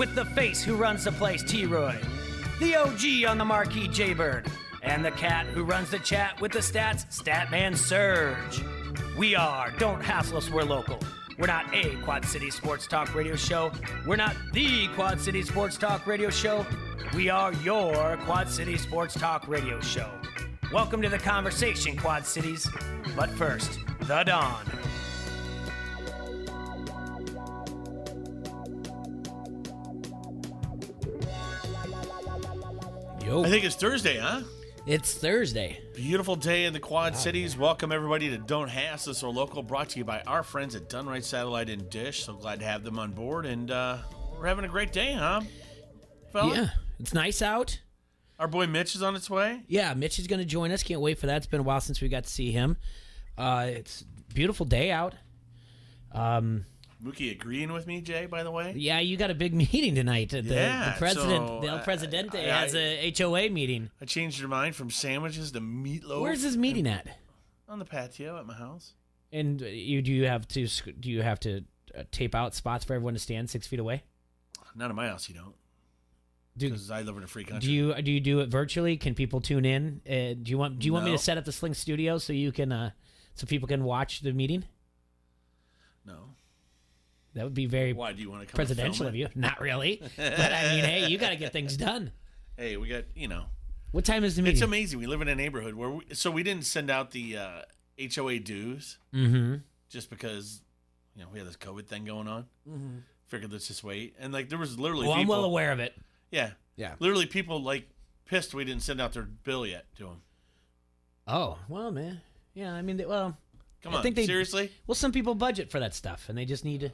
with the face who runs the place, T-Roy, the OG on the marquee, Jaybird, and the cat who runs the chat with the stats, Statman Surge. We are Don't Hassle Us, We're Local. We're not a Quad City Sports Talk radio show. We're not the Quad City Sports Talk radio show. We are your Quad City Sports Talk radio show. Welcome to the conversation, Quad Cities. But first, the Dawn. Yo. I think it's Thursday, huh? It's Thursday. Beautiful day in the Quad Cities. Welcome everybody to Don't Hassle Us, We're Local, brought to you by our friends at Done Right Satellite and Dish. So glad to have them on board, and we're having a great day, huh, fella? Yeah, it's nice out. Our boy Mitch is on its way. Yeah, Mitch is going to join us. Can't wait for that. It's been a while since we got to see him. It's a beautiful day out. Mookie agreeing with me, Jay, by the way. Yeah, you got a big meeting tonight. The president, so, the El Presidente, has a HOA meeting. I changed your mind from sandwiches to meatloaf. Where's this meeting at? On the patio at my house. And do you have to tape out spots for everyone to stand 6 feet away? Not at my house, you don't. Because I live in a free country. Do you do it virtually? Can people tune in? Do you want me to set up the Sling Studio so you can so people can watch the meeting? No. That would be very Why do you want to come presidential of you? Not really, but I mean, hey, you got to get things done. Hey, we got What time is the meeting? It's amazing. We live in a neighborhood where we didn't send out the HOA dues just because we had this COVID thing going on. Mm-hmm. Figured let's just wait, and there was literally. Well, people, I'm well aware of it. Yeah. Literally, people pissed we didn't send out their bill yet to them. Oh well, man. Yeah, I mean, come on, seriously. Well, some people budget for that stuff, and they just need to.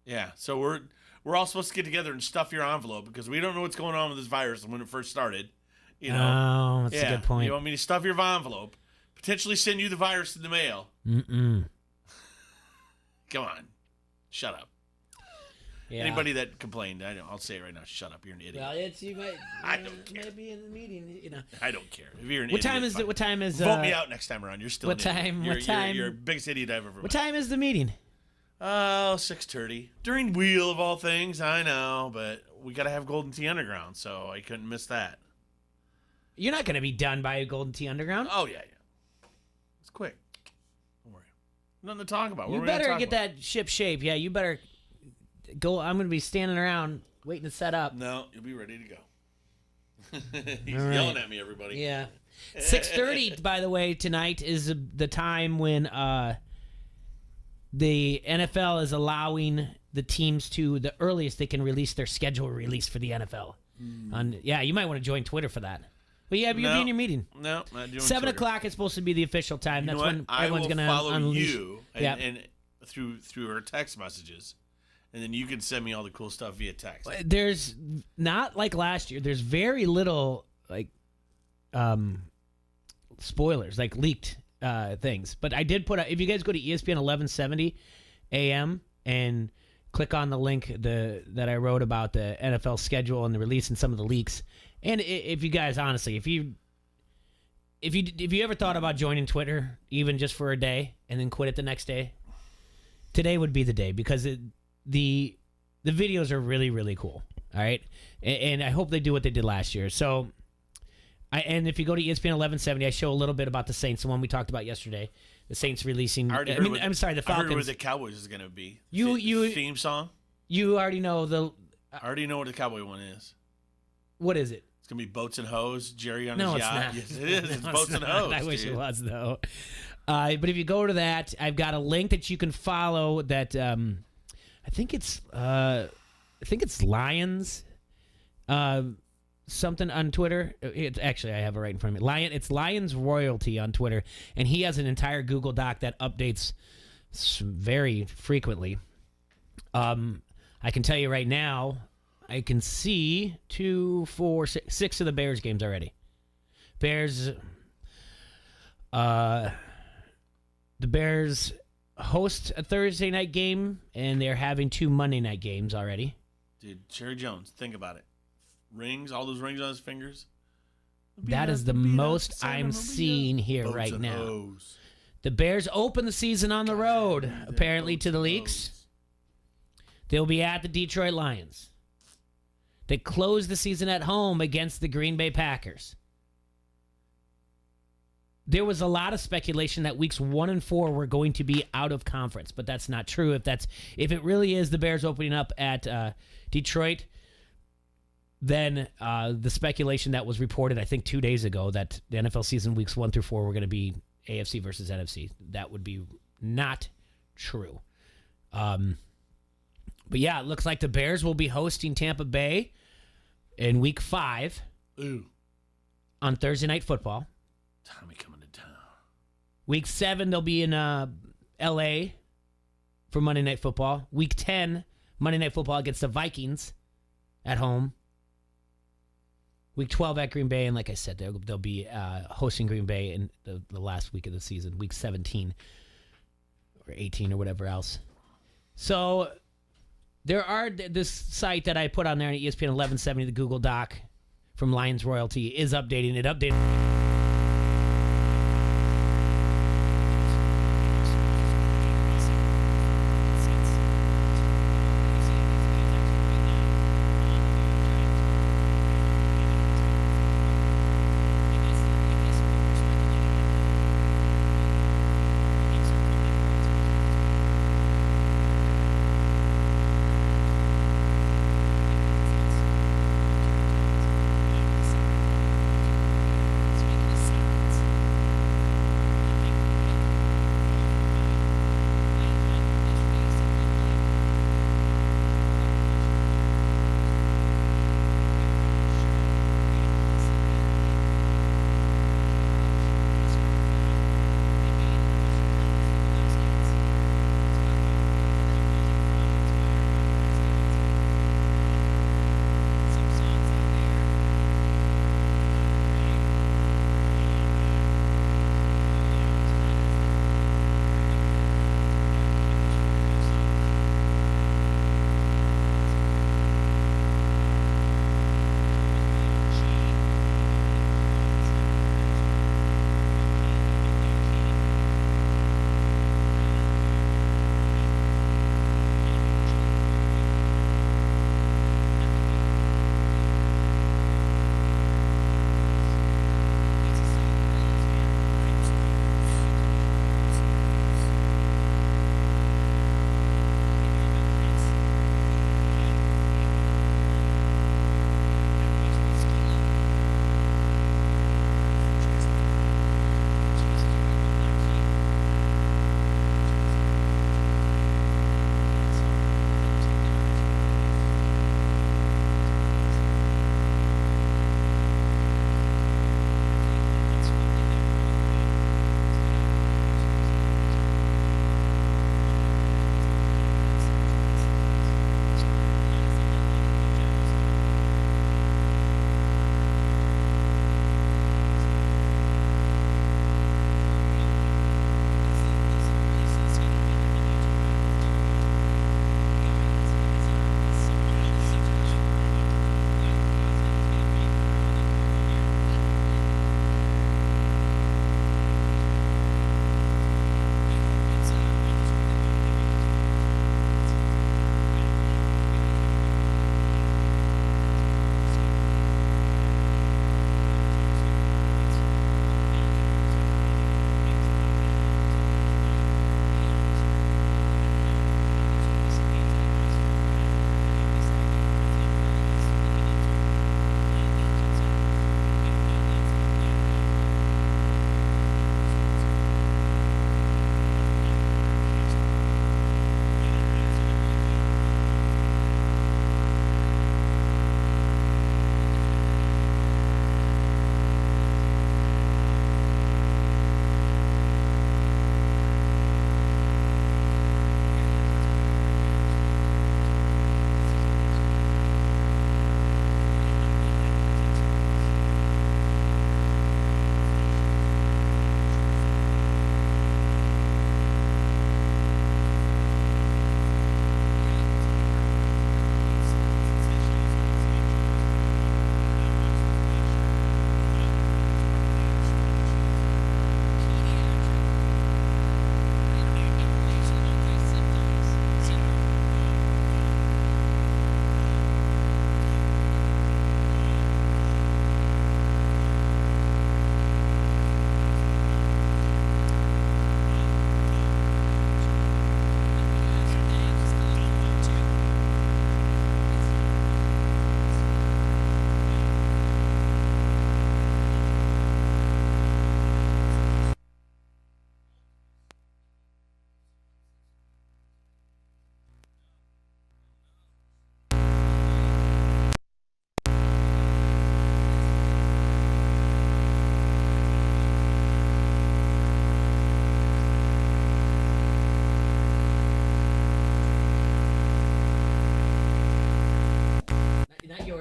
Yeah. So we're all supposed to get together and stuff your envelope because we don't know what's going on with this virus when it first started. Oh, that's a good point. You want me to stuff your envelope, potentially send you the virus in the mail? Mm-mm. Come on, shut up. Yeah. Anybody that complained, I'll say it right now. Shut up! You're an idiot. Well, you might. I don't care. Might be in the meeting. I don't care. If you're an what idiot, time is it? What time is? Vote me out next time around. You're still. What time? You're, what time? You're the biggest idiot I've ever met. What time is the meeting? 6:30 during Wheel of all things. I know, but we got to have Golden Tea Underground, so I couldn't miss that. You're not going to be done by Golden Tea Underground. Oh yeah. It's quick. Don't worry. Nothing to talk about. You better get that ship shape. Yeah, you better go. I'm going to be standing around waiting to set up. No, you'll be ready to go. He's yelling at me, everybody. Yeah. 6:30, by the way, tonight is the time when the NFL is allowing the teams to the earliest they can release their schedule release for the NFL. You might want to join Twitter for that. But you'll be in your meeting. No, not doing 7 Twitter. o'clock is supposed to be the official time. That's when everyone's going to follow unleash. You and through our text messages, and then you can send me all the cool stuff via text. There's not like last year. There's very little spoilers, leaked things. But I did put if you guys go to ESPN 1170 AM and click on the link that I wrote about the NFL schedule and the release and some of the leaks. And if you guys, honestly, if you ever thought about joining Twitter, even just for a day, and then quit it the next day, today would be the day because the videos are really, really cool. All right, and I hope they do what they did last year. So, and if you go to ESPN 1170, I show a little bit about the Saints, the one we talked about yesterday. The Saints releasing. The Falcons. I heard what the Cowboys is going to be. You theme song. You already know I already know what the Cowboy one is. What is it? It's going to be Boats and Hose, Jerry on his yacht. Not. Yes, it is. It's Boats and Hose. I wish it was, though. But if you go to that, I've got a link that you can follow that I think it's Lions something on Twitter. Actually, I have it right in front of me. It's Lions Royalty on Twitter, and he has an entire Google Doc that updates very frequently. I can tell you right now, I can see 2, 4, 6 of the Bears games already. The Bears host a Thursday night game, and they're having 2 Monday night games already. Dude, Jerry Jones, think about it. Rings, all those rings on his fingers. That is the most I'm seeing here right now. The Bears open the season on the road, apparently, to the leagues. They'll be at the Detroit Lions. They close the season at home against the Green Bay Packers. There was a lot of speculation that weeks 1 and 4 were going to be out of conference, but that's not true. If it really is the Bears opening up at Detroit, then the speculation that was reported, I think 2 days ago, that the NFL season weeks 1 through 4 were going to be AFC versus NFC, that would be not true. But yeah, it looks like the Bears will be hosting Tampa Bay in week 5 on Thursday Night Football. Tommy coming to town. Week 7, they'll be in L.A. for Monday Night Football. Week 10, Monday Night Football against the Vikings at home. Week 12 at Green Bay, and like I said, they'll be hosting Green Bay in the last week of the season, week 17 or 18 or whatever else. So this site that I put on there on ESPN 1170, the Google Doc from Lions Royalty, is updating. It updated.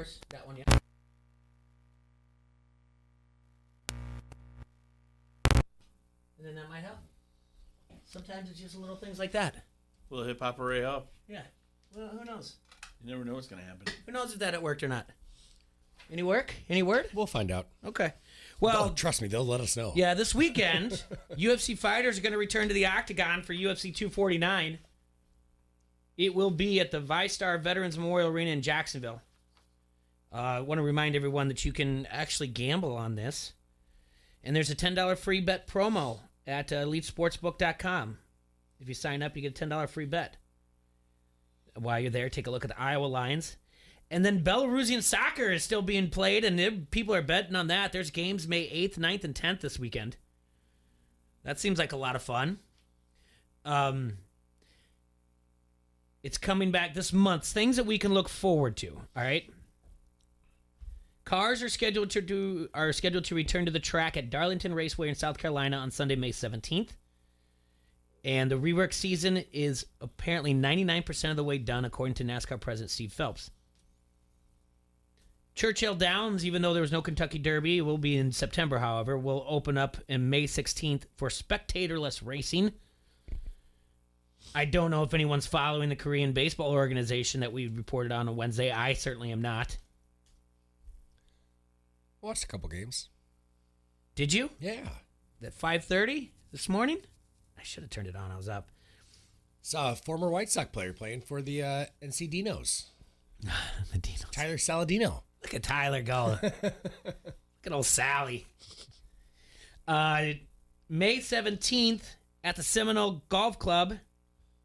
yours. That one, yeah. And then that might help. Sometimes it's just little things like that. Will hip hop array up? Yeah. Well, who knows? You never know what's going to happen. Who knows if that worked or not? Any work? Any word? We'll find out. Okay. Well, Trust me, they'll let us know. yeah, this weekend, UFC fighters are going to return to the Octagon for UFC 249. It will be at the ViStar Veterans Memorial Arena in Jacksonville. I want to remind everyone that you can actually gamble on this. And there's a $10 free bet promo at EliteSportsbook.com. If you sign up, you get a $10 free bet. While you're there, take a look at the Iowa Lions. And then Belarusian soccer is still being played, and people are betting on that. There's games May 8th, 9th, and 10th this weekend. That seems like a lot of fun. It's coming back this month. Things that we can look forward to, all right? Cars are scheduled to return to the track at Darlington Raceway in South Carolina on Sunday, May 17th. And the rework season is apparently 99% of the way done, according to NASCAR President Steve Phelps. Churchill Downs, even though there was no Kentucky Derby, will be in September, however, will open up in May 16th for spectatorless racing. I don't know if anyone's following the Korean baseball organization that we reported on Wednesday. I certainly am not. Watched a couple games. Did you? Yeah. At 5:30 this morning? I should have turned it on. I was up. Saw a former White Sox player playing for the NC Dinos. The Dinos. Tyler Saladino. Look at Tyler go. Look at old Sally. May 17th at the Seminole Golf Club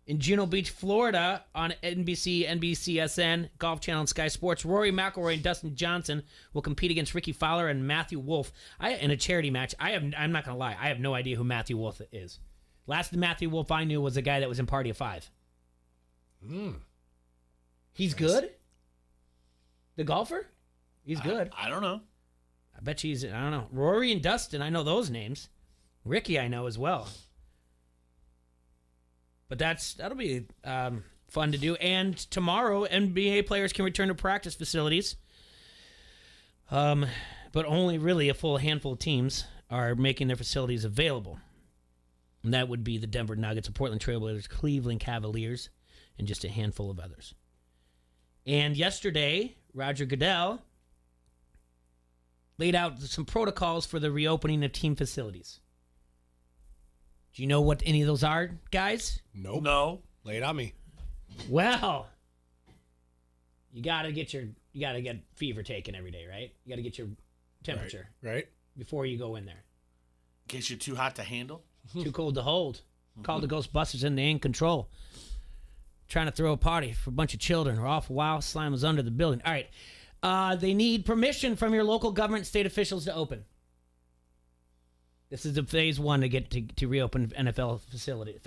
in Juno Beach, Florida on NBC, NBCSN, Golf Channel, and Sky Sports. Rory McIlroy and Dustin Johnson will compete against Ricky Fowler and Matthew Wolff in a charity match. I'm not going to lie. I have no idea who Matthew Wolff is. Last Matthew Wolff I knew was a guy that was in Party of Five. He's good? The golfer? He's good. I don't know. I bet you I don't know. Rory and Dustin, I know those names. Ricky, I know as well. But that'll be fun to do. And tomorrow, NBA players can return to practice facilities. But only really a full handful of teams are making their facilities available. And that would be the Denver Nuggets, the Portland Trailblazers, Cleveland Cavaliers, and just a handful of others. And yesterday, Roger Goodell laid out some protocols for the reopening of team facilities. Do you know what any of those are, guys? Nope. No. Lay it on me. Well, you gotta get fever taken every day, right? You gotta get your temperature Right. before you go in there. In case you're too hot to handle. Too cold to hold. Call the Ghostbusters and they in control. Trying to throw a party for a bunch of children. We're off wild slime was under the building. All right. They need permission from your local government and state officials to open. This is the phase one to get to reopen NFL facilities.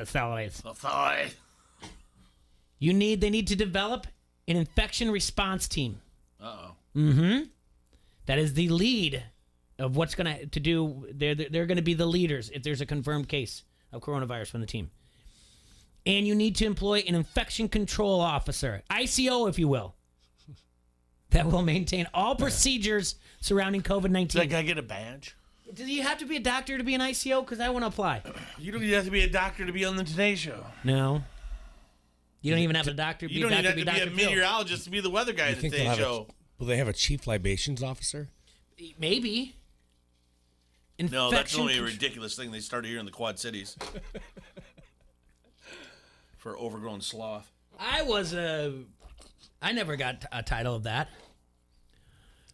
They need to develop an infection response team. Uh-oh. Mm-hmm. That is the lead of what's going to do. They're going to be the leaders if there's a confirmed case of coronavirus from the team. And you need to employ an infection control officer, ICO, if you will, that will maintain all procedures surrounding COVID-19. Does that guy get a badge? Do you have to be a doctor to be an ICO? Because I want to apply. You don't even have to be a doctor to be on the Today Show. No. You don't even have a doctor to be You a don't doctor even to have be to be Dr. a Phil. meteorologist to be the weather guy You at the think Today they'll have Show. will they have a chief libations officer? Maybe. No, that's only a ridiculous thing they started here in the Quad Cities. For overgrown sloth. I never got a title of that.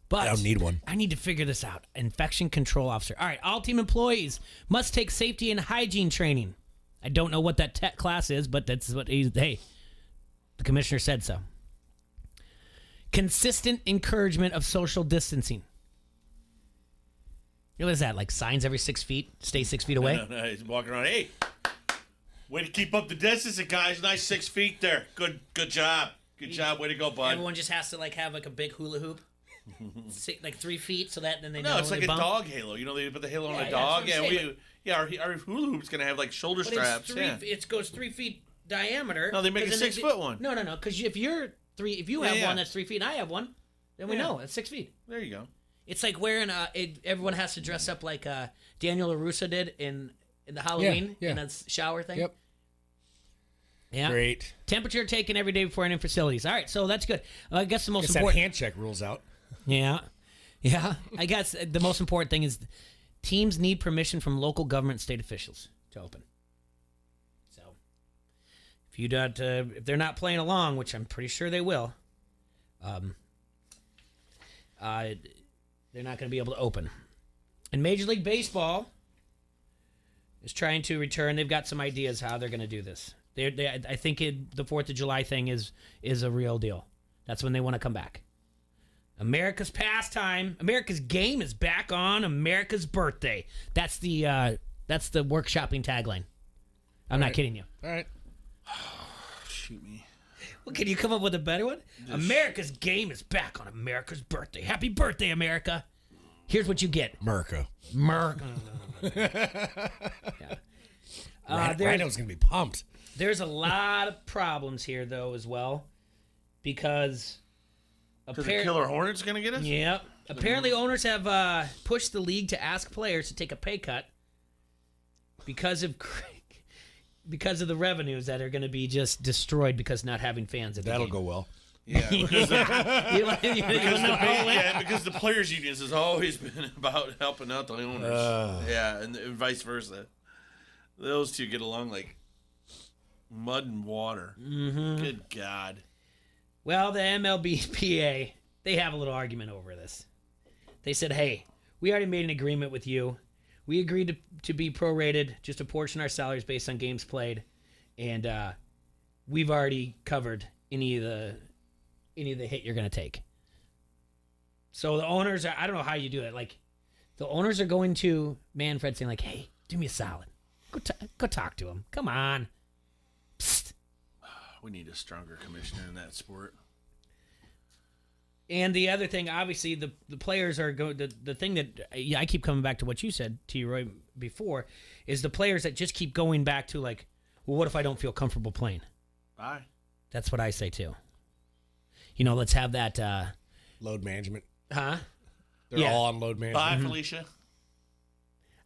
But I don't need one. I need to figure this out. Infection control officer. All right, all team employees must take safety and hygiene training. I don't know what that tech class is, but that's what the commissioner said so. Consistent encouragement of social distancing. What is that, like signs every 6 feet? Stay 6 feet away? No, he's walking around. Hey, way to keep up the distancing, guys. Nice 6 feet there. Good job. Good job. Way to go, bud. Everyone just has to have a big hula hoop. 3 feet, so that then they know. No, it's like they a bump. dog halo. You know, they put the halo on Yeah, a yeah, dog. that's what I'm saying, Our hula hoop's gonna have shoulder But straps. it goes 3 feet diameter. No, they make a 'cause then 6 foot one. No, because if you have Yeah. one that's 3 feet, and I have one. Then we know it's 6 feet. There you go. It's like wearing everyone has to dress up like Daniel LaRusso did in the Halloween in a shower thing. Yep. Yeah. Great. Temperature taken every day before entering facilities. All right, so that's good. I guess the most That important hand check rules out. Yeah. I guess the most important thing is teams need permission from local government and state officials to open. So if they're not playing along, which I'm pretty sure they will, they're not going to be able to open. And Major League Baseball is trying to return. They've got some ideas how they're going to do this. I think the 4th of July thing is a real deal. That's when they want to come back. America's pastime. America's game is back on America's birthday. That's the workshopping tagline. I'm not kidding you. All right. Shoot me. Well, can you come up with a better one? America's game is back on America's birthday. Happy birthday, America. Here's what you get. America. Yeah. Rhino's going to be pumped. There's a lot of problems here, though, as well. Because the Killer Hornets going to get us? Yep. Apparently, owners have pushed the league to ask players to take a pay cut because of the revenues that are going to be just destroyed because not having fans at the That'll game. go well. Yeah, because because the players' unions has always been about helping out the owners. And vice versa. Those two get along like mud and water. Mm-hmm. Good God. Well, the MLBPA, they have a little argument over this. They said, hey, we already made an agreement with you. We agreed to be prorated, just to portion our salaries based on games played. And we've already covered any of the hit you're going to take. So the owners are, I don't know how you do it. Like, the owners are going to Manfred saying, like, hey, do me a solid. Go talk to him. Come on. Psst. We need a stronger commissioner in that sport. And the other thing, obviously, the players are going. The thing that I keep coming back to what you said, T. Roy, before, is the players that just keep going back to, like, well, what if I don't feel comfortable playing? Bye. That's what I say too. Let's have that load management. Huh? They're all on load management. Bye, Felicia.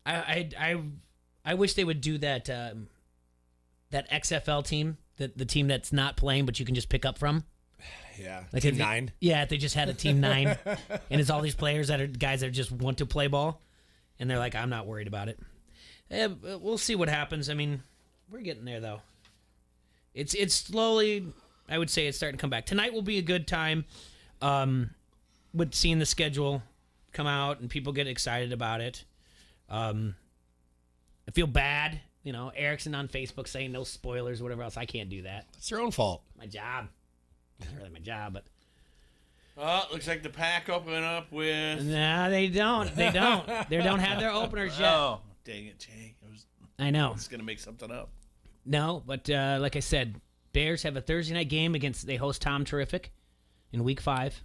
I wish they would do that that XFL team, the team that's not playing but you can just pick up from. Yeah. Like Team 9. Yeah, if they just had a Team 9 and it's all these players that are guys that just want to play ball and they're like, I'm not worried about it. We'll see what happens. I mean, we're getting there though. It's slowly, I would say it's starting to come back. Tonight will be a good time with seeing the schedule come out and people get excited about it. I feel bad, Erickson on Facebook saying no spoilers, whatever else. I can't do that. It's your own fault. My job. Not really my job, but. Oh, looks like the Pack open up with. Nah, they don't. They don't. They don't have their openers yet. Oh, dang it, Jay. I know. It's gonna make something up. No, but like I said, Bears have a Thursday night game they host Tom Terrific in Week 5.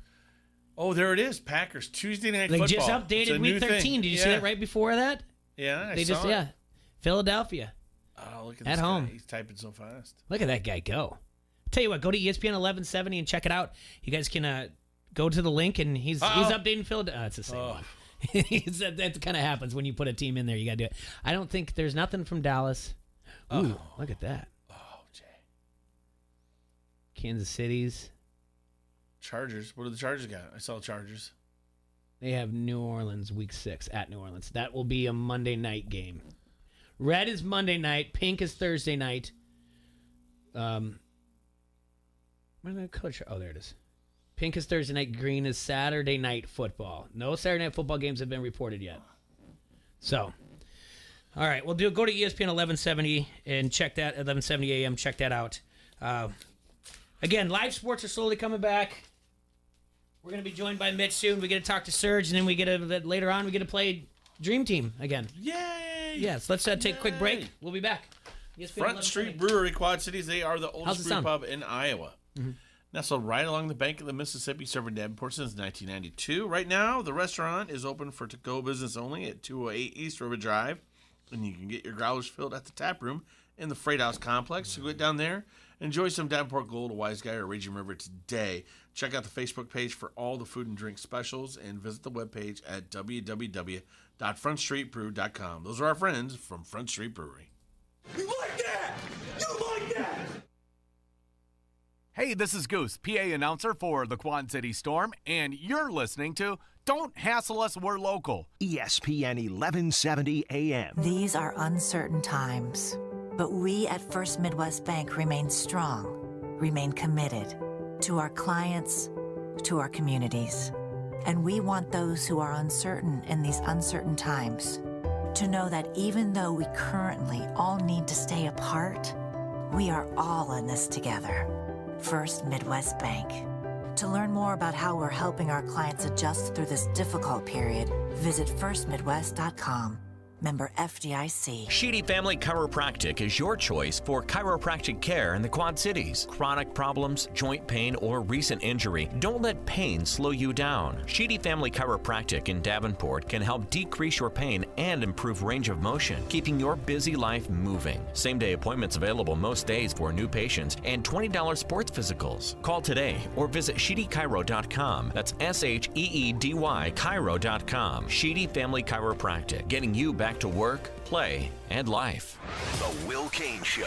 Oh, there it is. Packers Tuesday night They football. just updated Week 13. Thing. Did you see that right before that? Yeah, I saw it. Philadelphia. Oh, look at at this home. Guy. He's typing so fast. Look at that guy go. Tell you what, go to ESPN 1170 and check it out. You guys can go to the link, and he's updating Philadelphia. It's the same one. That kind of happens when you put a team in there. You got to do it. I don't think there's nothing from Dallas. Ooh, look at that. Oh, Jay. Kansas City's. Chargers. What do the Chargers got? I saw Chargers. They have New Orleans Week 6 at New Orleans. That will be a Monday night game. Red is Monday night. Pink is Thursday night. Where's the coach? Oh, there it is. Pink is Thursday night. Green is Saturday night football. No Saturday night football games have been reported yet. So, all right, we'll go to ESPN 1170 and check that at 1170 a.m. Check that out. Again, live sports are slowly coming back. We're going to be joined by Mitch soon. We get to talk to Serge, and then later on we get to play Dream Team again. Yay! Yes, let's take a quick break. We'll be back. ESPN Front Street Brewery, Quad Cities. They are the oldest brew sound? pub in Iowa. Mm-hmm. Nestled right along the bank of the Mississippi, serving Davenport since 1992. Right now, the restaurant is open for to-go business only at 208 East River Drive, and you can get your growlers filled at the tap room in the Freight House complex. So get down there Enjoy some Davenport Gold, a Wise Guy, or Raging River today. Check out the Facebook page for all the food and drink specials and visit the webpage at www.frontstreetbrew.com. Those are our friends from Front Street Brewery. You like that? You like that? Hey, this is Goose, PA announcer for the Quad City Storm, and you're listening to Don't Hassle Us, We're Local. ESPN 1170 AM. These are uncertain times, but we at First Midwest Bank remain strong, remain committed to our clients, to our communities. And we want those who are uncertain in these uncertain times to know that even though we currently all need to stay apart, we are all in this together. First Midwest Bank. To learn more about how we're helping our clients adjust through this difficult period, visit firstmidwest.com. Member FDIC. Sheedy Family Chiropractic is your choice for chiropractic care in the Quad Cities. Chronic problems, joint pain, or recent injury, don't let pain slow you down. Sheedy Family Chiropractic in Davenport can help decrease your pain and improve range of motion, keeping your busy life moving. Same-day appointments available most days for new patients and $20 sports physicals. Call today or visit SheedyChiro.com. That's SHEEDY Chiro.com. Sheedy Family Chiropractic, getting you back to work, play, and life. The Will Kane Show.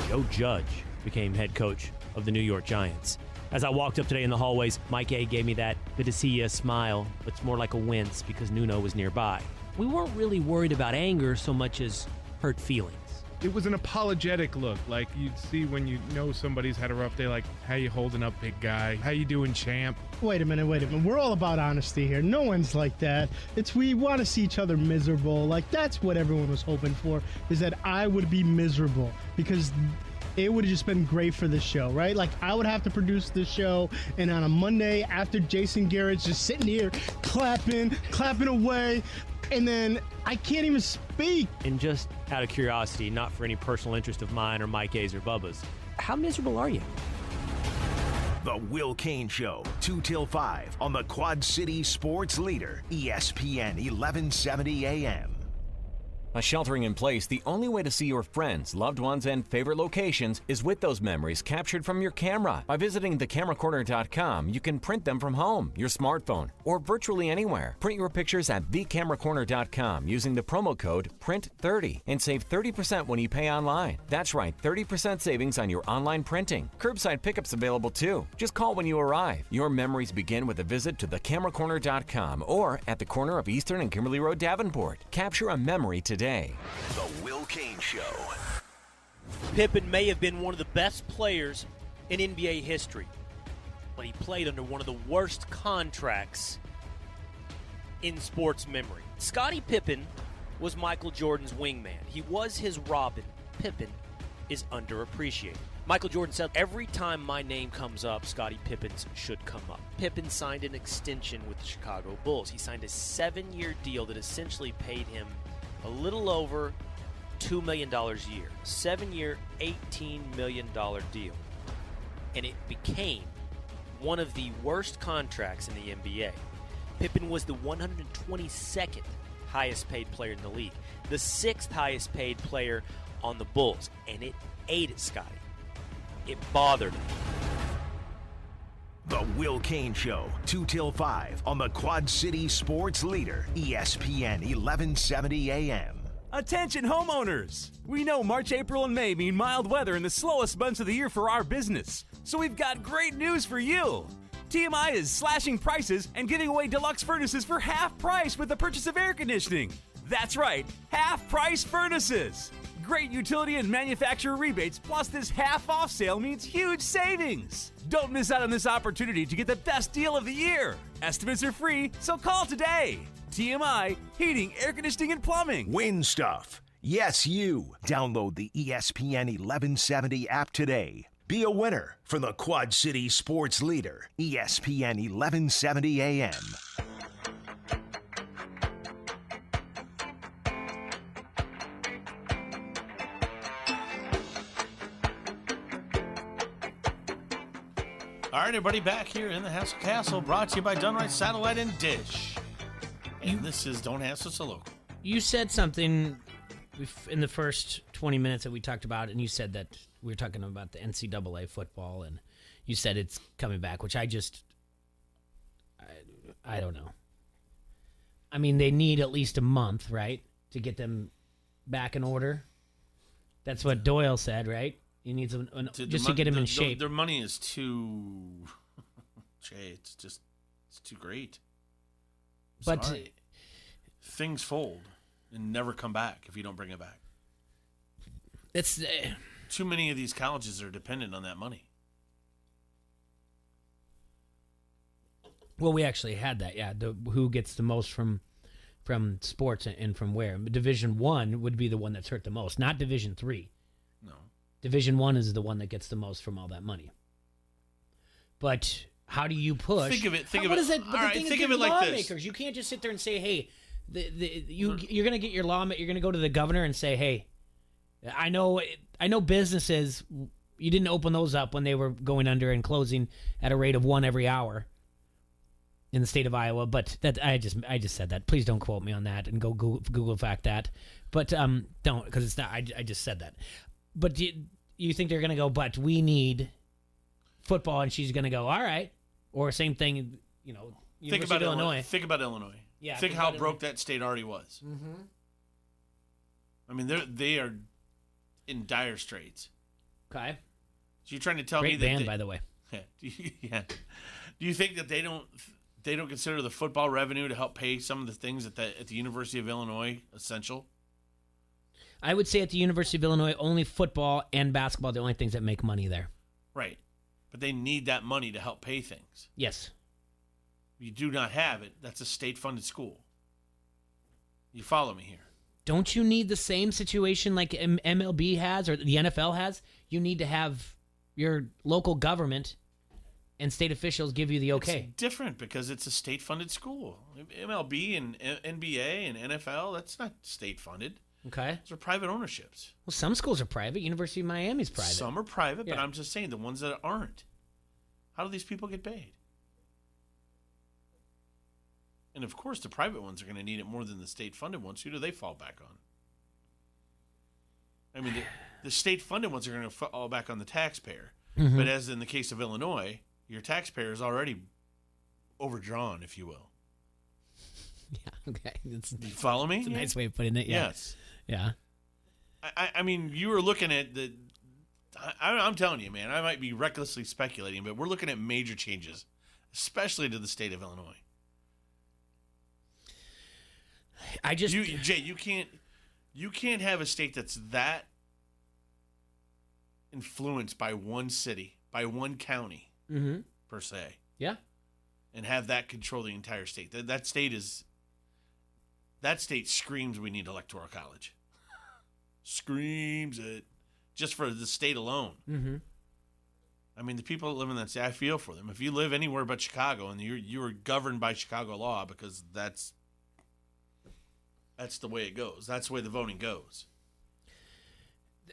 Joe Judge became head coach of the New York Giants. As I walked up today in the hallways, Mike A gave me that good to see you smile, but it's more like a wince because Nuno was nearby. We weren't really worried about anger so much as hurt feelings. It was an apologetic look, like you'd see when you know somebody's had a rough day, like, how you holding up, big guy? How you doing, champ? Wait a minute. We're all about honesty here. No one's like that. We want to see each other miserable. Like, that's what everyone was hoping for, is that I would be miserable, because it would have just been great for the show, right? Like, I would have to produce the show, and on a Monday after Jason Garrett's just sitting here clapping away, and then I can't even speak. And just out of curiosity, not for any personal interest of mine or Mike A's or Bubba's, how miserable are you? The Will Kane Show, 2 till 5 on the Quad City Sports Leader, ESPN 1170 AM. Sheltering in place, the only way to see your friends, loved ones, and favorite locations is with those memories captured from your camera. By visiting thecameracorner.com, you can print them from home, your smartphone, or virtually anywhere. Print your pictures at thecameracorner.com using the promo code PRINT30 and save 30% when you pay online. That's right, 30% savings on your online printing. Curbside pickups available too. Just call when you arrive. Your memories begin with a visit to thecameracorner.com or at the corner of Eastern and Kimberly Road, Davenport. Capture a memory today. The Will Kane Show. Pippen may have been one of the best players in NBA history, but he played under one of the worst contracts in sports memory. Scottie Pippen was Michael Jordan's wingman. He was his Robin. Pippen is underappreciated. Michael Jordan said, every time my name comes up, Scottie Pippen's should come up. Pippen signed an extension with the Chicago Bulls. He signed a 7-year deal that essentially paid him a little over $2 million a year. 7-year, $18 million deal. And it became one of the worst contracts in the NBA. Pippen was the 122nd highest paid player in the league, the 6th highest paid player on the Bulls, and it ate at Scottie. It bothered him. The Will Kane Show, 2 till 5 on the Quad City Sports Leader, ESPN 1170 AM. Attention homeowners! We know March, April, and May mean mild weather and the slowest months of the year for our business. So we've got great news for you. TMI is slashing prices and giving away deluxe furnaces for half price with the purchase of air conditioning. That's right, half price furnaces. Great utility and manufacturer rebates, plus this half-off sale means huge savings. Don't miss out on this opportunity to get the best deal of the year. Estimates are free, so call today. TMI, heating, air conditioning, and plumbing. Win stuff. Yes, you. Download the ESPN 1170 app today. Be a winner from the Quad City Sports Leader, ESPN 1170 AM. All right, everybody, back here in the Hassle Castle, brought to you by Dunright Satellite and Dish. And this is Don't Hassle Us a Local. You said something in the first 20 minutes that we talked about, and you said that we were talking about the NCAA football, and you said it's coming back, which I don't know. I mean, they need at least a month, right, to get them back in order. That's what Doyle said, right? He needs just to get him in shape. Their money is too, Jay. It's too great. But sorry. Things fold and never come back if you don't bring it back. It's too many of these colleges are dependent on that money. Well, we actually had that, yeah. Who gets the most from sports and from where? Division I would be the one that's hurt the most, not Division III. No. Division I is the one that gets the most from all that money. But how do you push? Think of it. Think of what it. Is that? All But right, the thing think is, of it like lawmakers. this. You can't just sit there and say, "Hey, you're going to get your law. You're going to go to the governor and say, "Hey, I know businesses. You didn't open those up when they were going under and closing at a rate of 1 every hour." In the state of Iowa, but that I just said that. Please don't quote me on that and go Google fact that. But don't, because it's not. I just said that. But do you think they're going to go? But we need football, and she's going to go. All right, or same thing. Think about Illinois. Think about Illinois. Yeah. Think how broke that state already was. Mm-hmm. I mean, they are in dire straits. Okay. So you're trying to tell Great me that band, by the way. Yeah. Do you think that they don't consider the football revenue to help pay some of the things at the University of Illinois essential? I would say at the University of Illinois, only football and basketball are the only things that make money there. Right. But they need that money to help pay things. Yes. You do not have it. That's a state-funded school. You follow me here. Don't you need the same situation like MLB has or the NFL has? You need to have your local government and state officials give you the okay. It's different because it's a state-funded school. MLB and NBA and NFL, that's not state-funded. Okay. Those are private ownerships. Well, some schools are private. University of Miami's private. Some are private, but Yeah. I'm just saying the ones that aren't. How do these people get paid? And, of course, the private ones are going to need it more than the state-funded ones. Who do they fall back on? I mean, the state-funded ones are going to fall back on the taxpayer. Mhm. But as in the case of Illinois, your taxpayer is already overdrawn, if you will. Yeah, okay. Do you follow me? It's a nice way of putting it. Yeah. Yes. Yeah. I mean, you were looking at the. I'm telling you, man, I might be recklessly speculating, but we're looking at major changes, especially to the state of Illinois. Jay, you can't have a state that's that influenced by one city, by one county, Mm-hmm. per se. Yeah. And have that control the entire state. That state screams we need electoral college. Screams it just for the state alone. Mm-hmm. I mean, the people that live in that state, I feel for them. If you live anywhere but Chicago and you are governed by Chicago law, because that's the way it goes. That's the way the voting goes.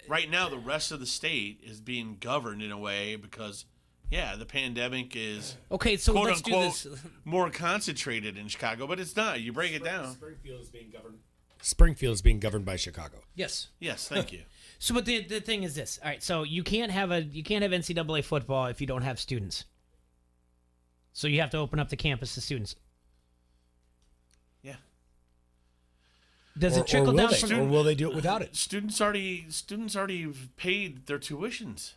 Right now, the rest of the state is being governed in a way because, yeah, the pandemic is okay. So quote let's unquote do this. more concentrated in Chicago, but it's not. You break it down. Springfield is being governed by Chicago. Yes. Yes, thank you. So, but the thing is this. All right. So you can't have NCAA football if you don't have students. So you have to open up the campus to students. Yeah. Does it trickle down from? Or will they do it without it? Students already paid their tuitions.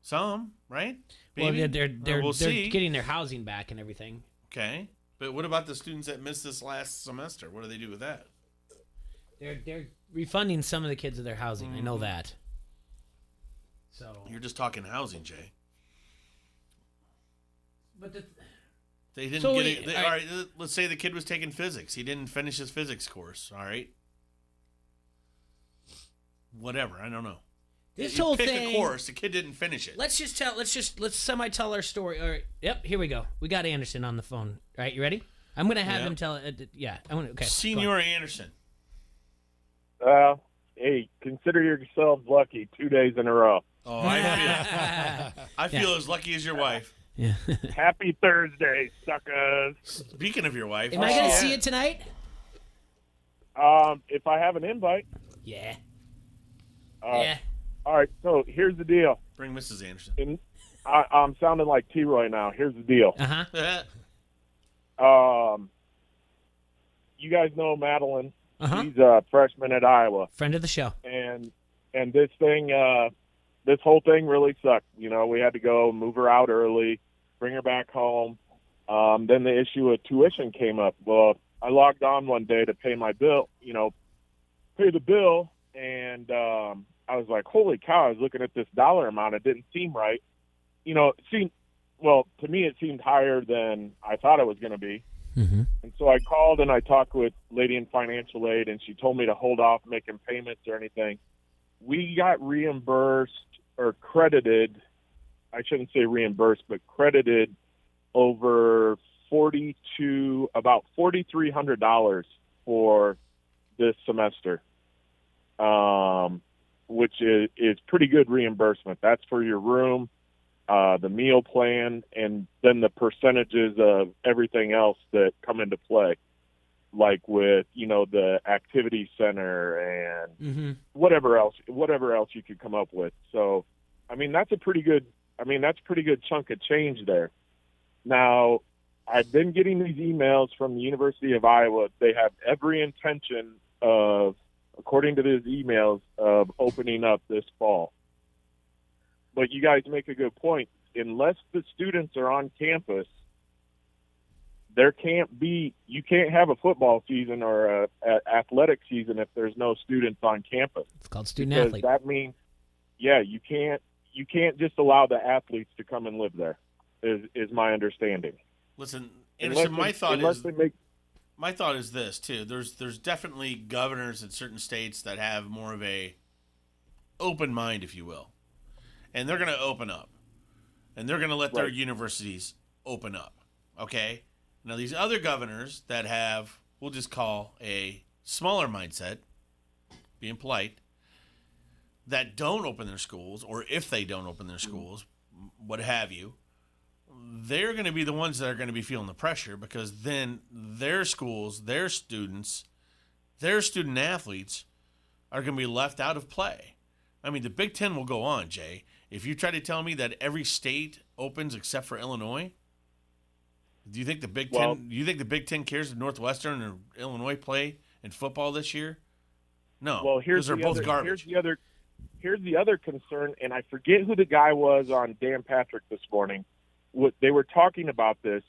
Some, right? Well, Maybe? they're We'll see. getting their housing back and everything. Okay, but what about the students that missed this last semester? What do they do with that? They're refunding some of the kids of their housing. I know that. So You're just talking housing, Jay. But They didn't So get we- it. All right, let's say the kid was taking physics. He didn't finish his physics course. All right. Whatever. I don't know. This You whole pick thing. a course. The kid didn't finish it. Let's semi tell our story. All right. Yep. Here we go. We got Anderson on the phone. All right. You ready? I'm gonna have Yeah. him tell. Yeah. I want. Okay. go Senior on. Anderson. Hey, consider yourselves lucky 2 days in a row. Oh, I feel as lucky as your wife. Yeah. Happy Thursday, suckers. Speaking of your wife, Am I gonna see it tonight? If I have an invite. Yeah. Yeah. All right, so here's the deal. Bring Mrs. Anderson. I'm sounding like T-Roy now. Here's the deal. You guys know Madeline. She's a freshman at Iowa. Friend of the show. And this thing, this whole thing really sucked. You know, we had to go move her out early, bring her back home. Then the issue of tuition came up. Well, I logged on one day to pay my bill, pay the bill, and I was like, holy cow, I was looking at this dollar amount. It didn't seem right. To me it seemed higher than I thought it was going to be. Mm-hmm. And so I called and I talked with lady in financial aid, and she told me to hold off making payments or anything. We got reimbursed or credited, I shouldn't say reimbursed, but credited over about $4,300 for this semester, which is pretty good reimbursement. That's for your room, the meal plan, and then the percentages of everything else that come into play, like with, the activity center and whatever else you could come up with. So, that's a pretty good chunk of change there. Now, I've been getting these emails from the University of Iowa. They have every intention of, according to these emails, of opening up this fall. But you guys make a good point. Unless the students are on campus, you can't have a football season or a athletic season if there's no students on campus. It's called student athlete. That means, you can't just allow the athletes to come and live there, is my understanding. Listen, Anderson, my thought is this too. There's definitely governors in certain states that have more of a open mind, if you will. And they're going to open up. And they're going to let their universities open up. Okay? Now, these other governors that have, we'll just call a smaller mindset, being polite, that don't open their schools, or if they don't open their schools, what have you, they're going to be the ones that are going to be feeling the pressure, because then their schools, their students, their student athletes are going to be left out of play. The Big Ten will go on, Jay. If you try to tell me that every state opens except for Illinois, do you think the Big Ten? Do you think the Big Ten cares if Northwestern or Illinois play in football this year? No. Well, those are both garbage. Here's the other concern, and I forget who the guy was on Dan Patrick this morning. They were talking about this.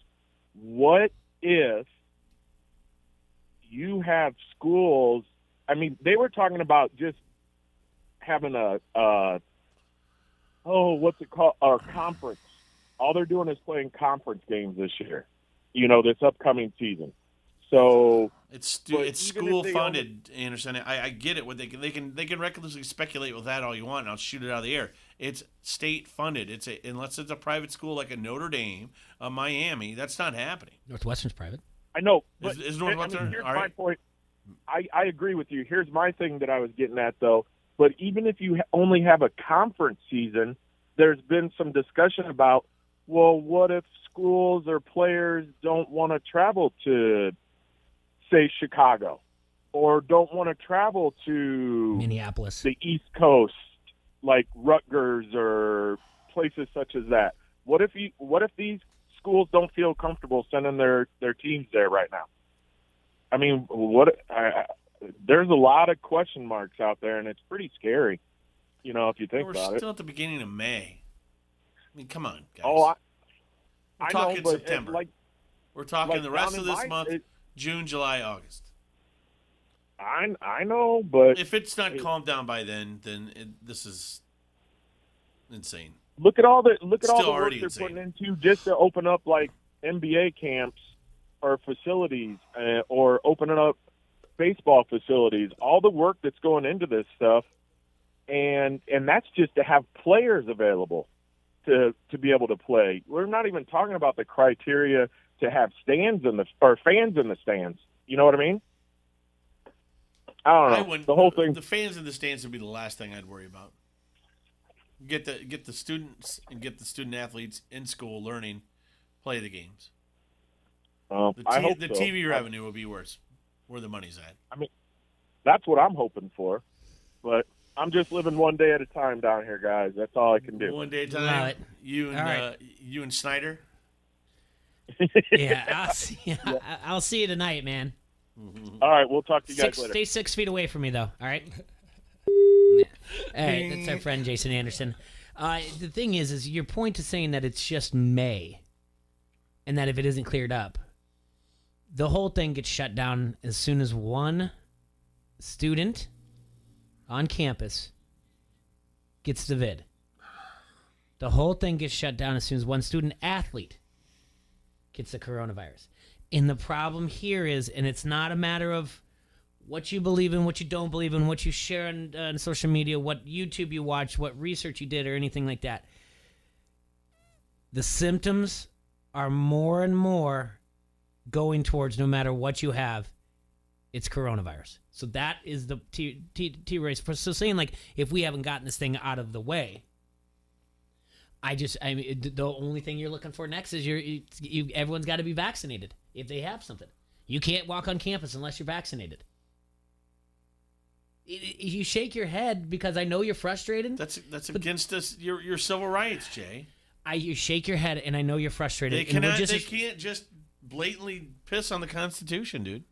What if you have schools? They were talking about just having what's it called? A conference. All they're doing is playing conference games this year, this upcoming season. So it's school funded, Anderson. I get it. What they can recklessly speculate with that all you want, and I'll shoot it out of the air. It's state funded. Unless it's a private school like a Notre Dame, a Miami, that's not happening. Northwestern's private. I know, but is Northwestern? Here's all my right. point. I agree with you. Here's my thing that I was getting at, though. But even if you only have a conference season, there's been some discussion about, well, what if schools or players don't want to travel to, say, Chicago, or don't want to travel to Minneapolis, the East Coast, like Rutgers or places such as that? What if these schools don't feel comfortable sending their teams there right now? There's a lot of question marks out there, and it's pretty scary, if you think about it. We're still at the beginning of May. Come on, guys. Oh, we're talking know, September. We're talking the rest of this month, June, July, August. I know, but if it's not calmed down by then this is insane. Look at all the work they're insane. putting into just to open up like NBA camps or facilities, or opening up baseball facilities. All the work that's going into this stuff, and that's just to have players available to be able to play. We're not even talking about the criteria to have fans in the stands. You know what I mean? I don't know. The whole thing. The fans in the stands would be the last thing I'd worry about. Get the students and get the student athletes in school learning, play the games. I hope the so. TV revenue will be where the money's at. that's what I'm hoping for. But I'm just living one day at a time down here, guys. That's all I can do. One day at a time. You and Snyder. Yeah, I'll see you tonight, man. All right, we'll talk to you guys later. Stay 6 feet away from me, though. All right. All right, that's our friend Jason Anderson. The thing is your point is saying that it's just May, and that if it isn't cleared up, the whole thing gets shut down as soon as one student on campus gets the vid. The whole thing gets shut down as soon as one student athlete gets the coronavirus. And the problem here is, and it's not a matter of what you believe in, what you don't believe in, what you share on social media, what YouTube you watch, what research you did, or anything like that. The symptoms are more and more going towards, no matter what you have, it's coronavirus. So that is the T-race. So saying, like, if we haven't gotten this thing out of the way, the only thing you're looking for next is everyone's got to be vaccinated if they have something. You can't walk on campus unless you're vaccinated. You shake your head because I know you're frustrated. That's against your civil rights, Jay. You shake your head, and I know you're frustrated. They can't just blatantly piss on the Constitution, dude.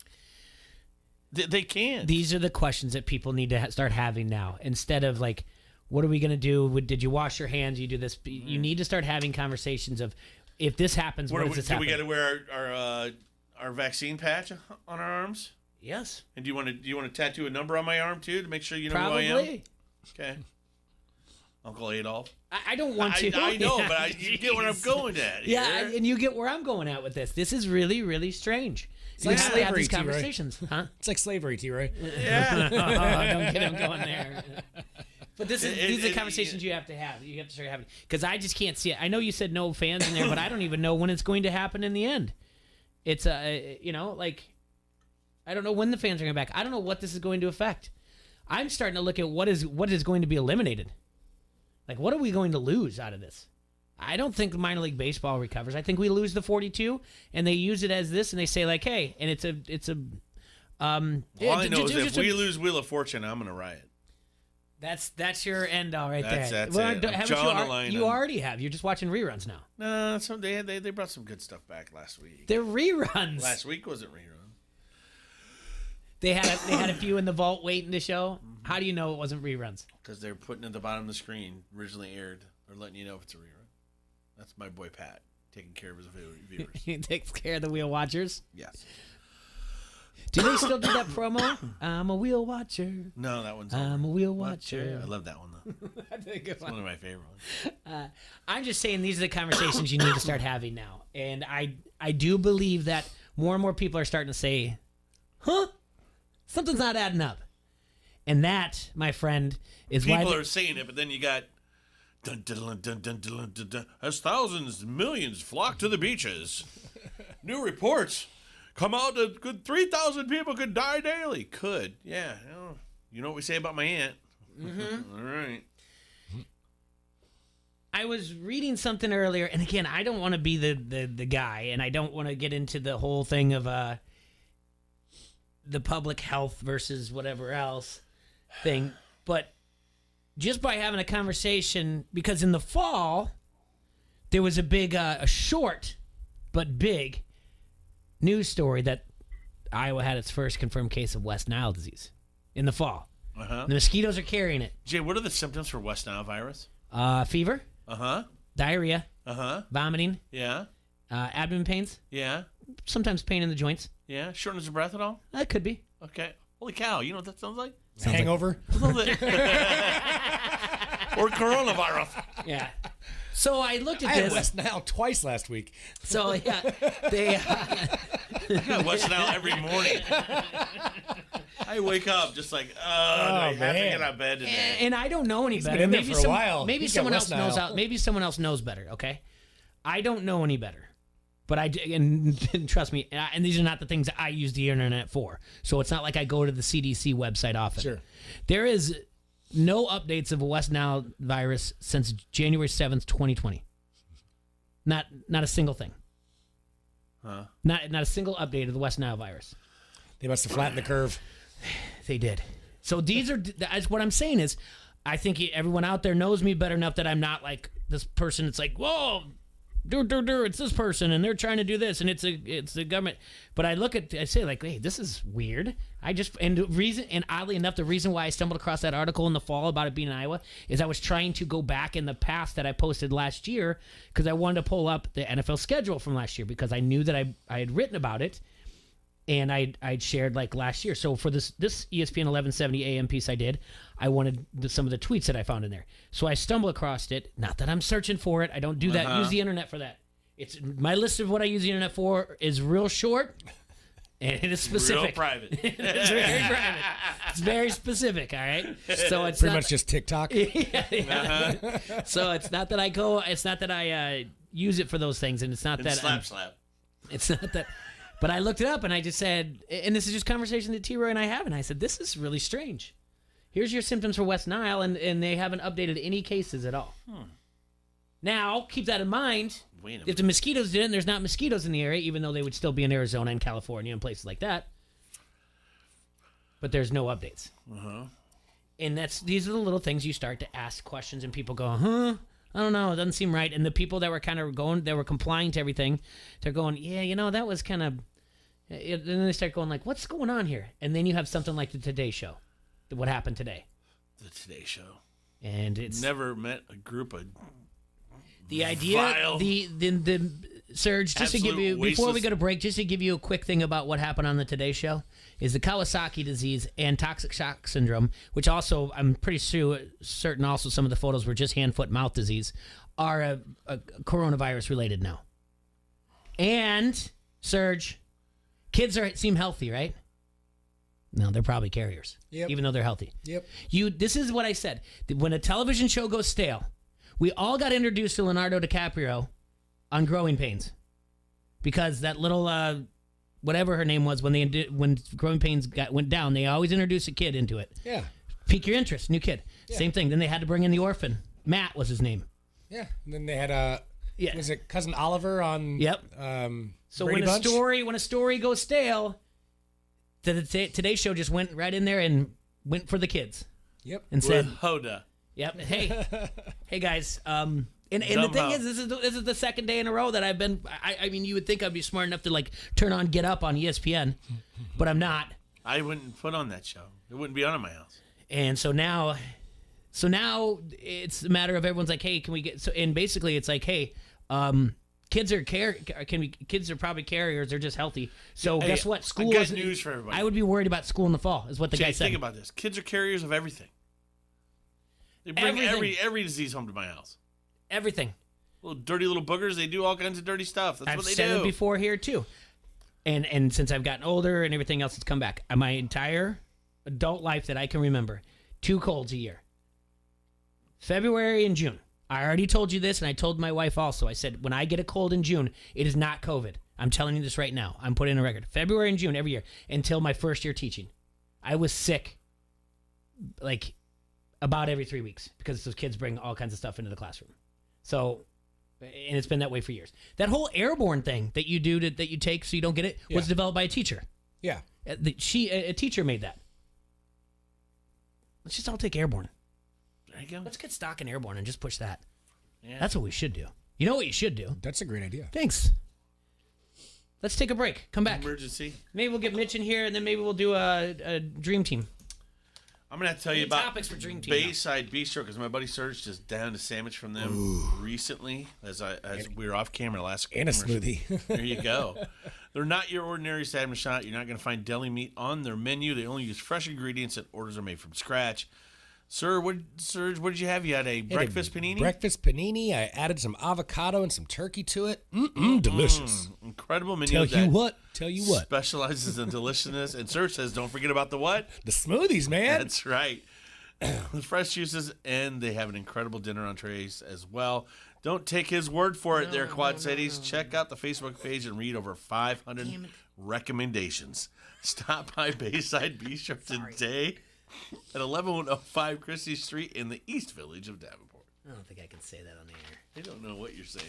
They can't. These are the questions that people need to start having now. Instead of like, what are we going to do? Did you wash your hands? You do this. You need to start having conversations of, if this happens, what does this happen? Do we got to wear our vaccine patch on our arms? Yes. And do you want to tattoo a number on my arm too to make sure you know Probably. who I am? Okay. Uncle Adolf. I don't want to. I know, but you get where I'm going at. Yeah, and you get where I'm going at with this. This is really, really strange. It's like slavery, have these conversations, huh? It's like slavery, T-Ray. Yeah. Don't get him going there. But these are the conversations you have to have. You have to start having, because I just can't see it. I know you said no fans in there, but I don't even know when it's going to happen in the end. It's like, I don't know when the fans are going back. I don't know what this is going to affect. I'm starting to look at what is going to be eliminated. Like, what are we going to lose out of this? I don't think minor league baseball recovers. I think we lose the 42, and they use it as this, and they say like, hey, and it's a. All I know is if we lose Wheel of Fortune, I'm going to riot. That's your end all right there. That's it. You already have. You're just watching reruns now. No, they brought some good stuff back last week. They're reruns. Last week wasn't rerun. They had a few in the vault waiting to show. How do you know it wasn't reruns? Because they're putting it at the bottom of the screen, originally aired. They're letting you know if it's a rerun. That's my boy Pat, taking care of his viewers. He takes care of the wheel watchers? Yes. Do they still do that promo? I'm a wheel watcher. No, that one's I'm a wheel watcher. I love that one, though. It's one of my favorite ones. I'm just saying these are the conversations you need to start having now. And I do believe that more and more people are starting to say, huh? Something's not adding up. And that, my friend, is people why... People are saying it, but then you got... Dun, dun, dun, dun, dun, dun, dun, dun, as thousands, millions flock to the beaches. New reports come out that 3,000 people could die daily. Could. Yeah. You know what we say about my aunt. Mm-hmm. All right. I was reading something earlier, and again, I don't want to be the guy, and I don't want to get into the whole thing of the public health versus whatever else thing, but just by having a conversation, because in the fall, there was a big, a short but big news story that Iowa had its first confirmed case of West Nile disease in the fall. Uh-huh. The mosquitoes are carrying it. Jay, what are the symptoms for West Nile virus? Fever. Uh-huh. Diarrhea. Uh-huh. Vomiting. Yeah. Abdomen pains. Yeah. Sometimes pain in the joints. Yeah. Shortness of breath at all? That could be. Okay. Holy cow. You know what that sounds like? Hangover. Or coronavirus. Yeah. So I looked at I this. had West Nile twice last week. So yeah, they. I got West Nile every morning. I wake up just like, do I have to get out of bed today? And I don't know any better. Been in there for a while. Maybe someone else knows. Maybe someone else knows better. Okay, I don't know any better. But and trust me, and these are not the things I use the internet for. So it's not like I go to the CDC website often. Sure. There is no updates of a West Nile virus since January 7th, 2020. Not a single thing. Huh? Not a single update of the West Nile virus. They must have flattened the curve. They did. So these are, that's what I'm saying is, I think everyone out there knows me better enough that I'm not like this person. It's like, whoa, it's this person, and they're trying to do this, and it's the government. But I say like, hey, this is weird. And oddly enough, the reason why I stumbled across that article in the fall about it being in Iowa is I was trying to go back in the past that I posted last year because I wanted to pull up the NFL schedule from last year because I knew that I had written about it. And I'd shared like last year. So for this ESPN 1170 AM piece I wanted some of the tweets that I found in there. So I stumbled across it. Not that I'm searching for it. I don't do that. Use the internet for that. It's my list of what I use the internet for is real short, and it is specific. Real private. It's very private. It's very specific. All right. So it's pretty much just TikTok. Yeah. So it's not that I go. It's not that I use it for those things, and it's not that slap. It's not that. But I looked it up, and I just said, and this is just conversation that T-Roy and I have, and I said, this is really strange. Here's your symptoms for West Nile, and they haven't updated any cases at all. Now, keep that in mind. If the mosquitoes didn't, there's not mosquitoes in the area, even though they would still be in Arizona and California and places like that. But there's no updates. And these are the little things you start to ask questions, and people go, I don't know, it doesn't seem right. And the people that were kind of going, that were complying to everything, they're going, yeah, that was kind of... And then they start going like, what's going on here? And then you have something like the Today Show. What happened today? The Today Show. And it's... Never met a group of the idea, vile, the Serge, just to give you, before we go to break, just to give you a quick thing about what happened on the Today Show, is the Kawasaki disease and toxic shock syndrome, which also, I'm pretty certain also some of the photos were just hand, foot, mouth disease, are a coronavirus related now. And, Serge, kids seem healthy, right? No, they're probably carriers, even though they're healthy. This is what I said. When a television show goes stale, we all got introduced to Leonardo DiCaprio on Growing Pains, because that little whatever her name was when Growing Pains went down, they always introduced a kid into it. Yeah, pique your interest, new kid. Same thing. Then they had to bring in the orphan. Matt was his name. Yeah, and then they had was it Cousin Oliver on? So Brady when a story goes stale, the Today Show just went right in there and went for the kids. And said, Hoda. Hey guys. And the thing is, this is the second day in a row that I've been. I mean, you would think I'd be smart enough to like turn on Get Up on ESPN, but I'm not. I wouldn't put on that show. It wouldn't be on in my house. And so now it's a matter of everyone's like, hey, can we get? So and basically it's like, hey, kids are probably carriers. They're just healthy. So guess what? School. I got news for everybody. I would be worried about school in the fall. Is what the guy said. Think about this. Kids are carriers of everything. They bring every disease home to my house. Everything. Little dirty little boogers. They do all kinds of dirty stuff. That's what they do. I've said it before here too. And since I've gotten older and everything else has come back, my entire adult life that I can remember, 2 colds a year. February and June. I already told you this, and I told my wife also. I said, when I get a cold in June, it is not COVID. I'm telling you this right now. I'm putting in a record. February and June every year until my first year teaching. I was sick like about every 3 weeks because those kids bring all kinds of stuff into the classroom. So, and it's been that way for years. That whole airborne thing that you do that you take so you don't get it was developed by a teacher. Yeah. A teacher made that. Let's just all take airborne. There you go. Let's get stock in airborne and just push that. Yeah. That's what we should do. You know what you should do? That's a great idea. Thanks. Let's take a break. Come back. Emergency. Maybe we'll get Mitch in here, and then maybe we'll do a Dream Team. I'm going to have to tell you about topics for Dream Team Bayside Bistro, because my buddy Serge just downed a sandwich from them recently as we were off camera last and a smoothie. There you go. They're not your ordinary sandwich shop. You're not going to find deli meat on their menu. They only use fresh ingredients, and orders are made from scratch. Serge, what did you have? You had a breakfast panini? Breakfast panini. I added some avocado and some turkey to it. Delicious. Incredible menu. Tell you what. Specializes in deliciousness. And Serge says, don't forget about the what? The smoothies, man. That's right. The fresh juices, and they have an incredible dinner on trays as well. Don't take his word for it there, Quad Cities. Check out the Facebook page and read over 500 recommendations. Stop by Bayside Bistro today at 1105 Christie Street in the East Village of Davenport. I don't think I can say that on the air. They don't know what you're saying.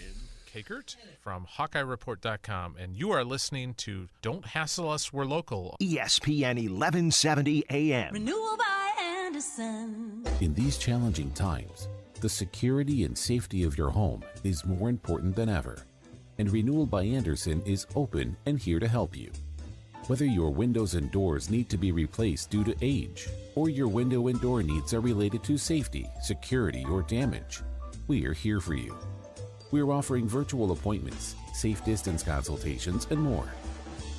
Kakert from HawkeyeReport.com, and you are listening to Don't Hassle Us, We're Local. ESPN 1170 AM. Renewal by Anderson. In these challenging times, the security and safety of your home is more important than ever. And Renewal by Anderson is open and here to help you. Whether your windows and doors need to be replaced due to age, or your window and door needs are related to safety, security, or damage, we are here for you. We're offering virtual appointments, safe distance consultations, and more.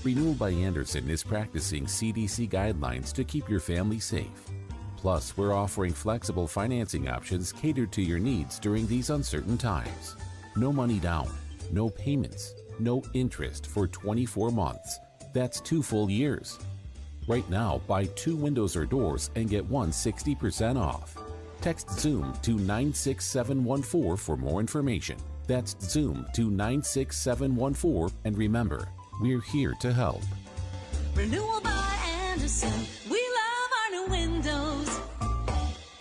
Renewal by Anderson is practicing CDC guidelines to keep your family safe. Plus, we're offering flexible financing options catered to your needs during these uncertain times. No money down, no payments, no interest for 24 months. That's 2 full years. Right now, buy 2 windows or doors and get one 60% off. Text ZOOM to 96714 for more information. That's ZOOM to 96714, and remember, we're here to help. Renewal by Anderson. We love our new windows.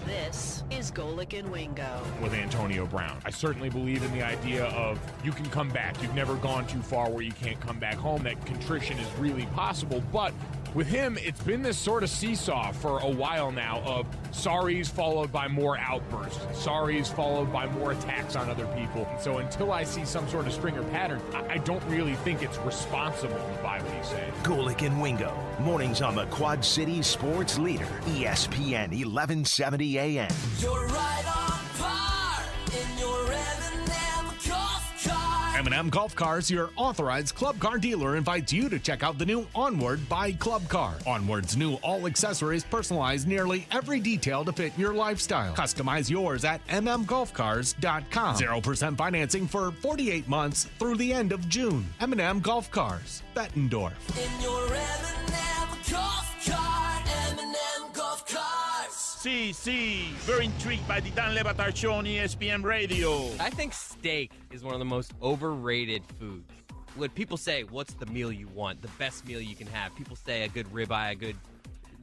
This is Golick and Wingo. With Antonio Brown, I certainly believe in the idea of you can come back. You've never gone too far where you can't come back home. That contrition is really possible, but with him, it's been this sort of seesaw for a while now of sorries followed by more outbursts, sorries followed by more attacks on other people. And so until I see some sort of stringer pattern, I don't really think it's responsible to buy what he's saying. Golick and Wingo, mornings on the Quad City Sports Leader, ESPN 1170 AM. You're right on par in your M&M golf car. M&M Golf Cars, your authorized Club Car dealer, invites you to check out the new Onward by Club Car. Onward's new all accessories personalize nearly every detail to fit your lifestyle. Customize yours at mmgolfcars.com. 0% financing for 48 months through the end of June. M&M Golf Cars, Bettendorf. In your M&M golf car, M&M golf cars. See, very intrigued by the Dan Le Batard Show on ESPN Radio. I think steak is one of the most overrated foods. When people say, what's the meal you want, the best meal you can have, people say a good ribeye, a good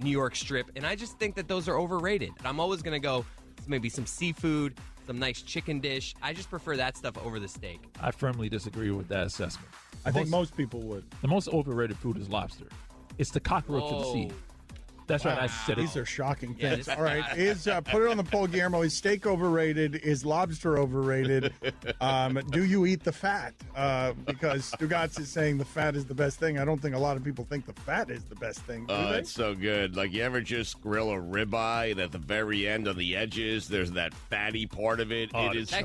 New York strip, and I just think that those are overrated. I'm always going to go maybe some seafood, some nice chicken dish. I just prefer that stuff over the steak. I firmly disagree with that assessment. I think most people would. The most overrated food is lobster. It's the cockroach of the sea. That's right. I said it. These are shocking things. All right. Put it on the poll, Guillermo. Is steak overrated? Is lobster overrated? Do you eat the fat? Because Stugotz is saying the fat is the best thing. I don't think a lot of people think the fat is the best thing. Oh, it's so good. Like, you ever just grill a ribeye and at the very end on the edges, there's that fatty part of it. It is right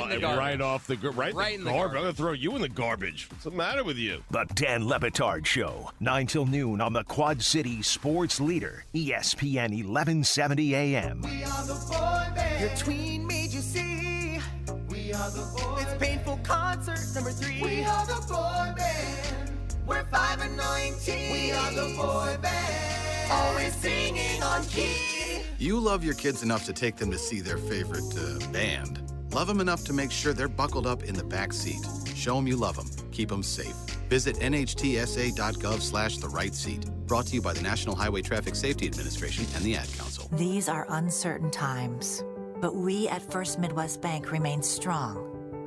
in the garbage. Right off the right in the garbage. I'm going to throw you in the garbage. What's the matter with you? The Dan Le Batard Show, 9 till noon on the Quad City Sports Leader, ESPN 1170 AM. We are the boy band. Your tween made you see. We are the boy band. It's Painful Concert number 3. We are the boy band. We're 5 and 19. We are the boy band. Always singing on key. You love your kids enough to take them to see their favorite band. Love them enough to make sure they're buckled up in the back seat. Show them you love them. Keep them safe. Visit nhtsa.gov/the right seat. Brought to you by the National Highway Traffic Safety Administration and the Ad Council. These are uncertain times, but we at First Midwest Bank remain strong,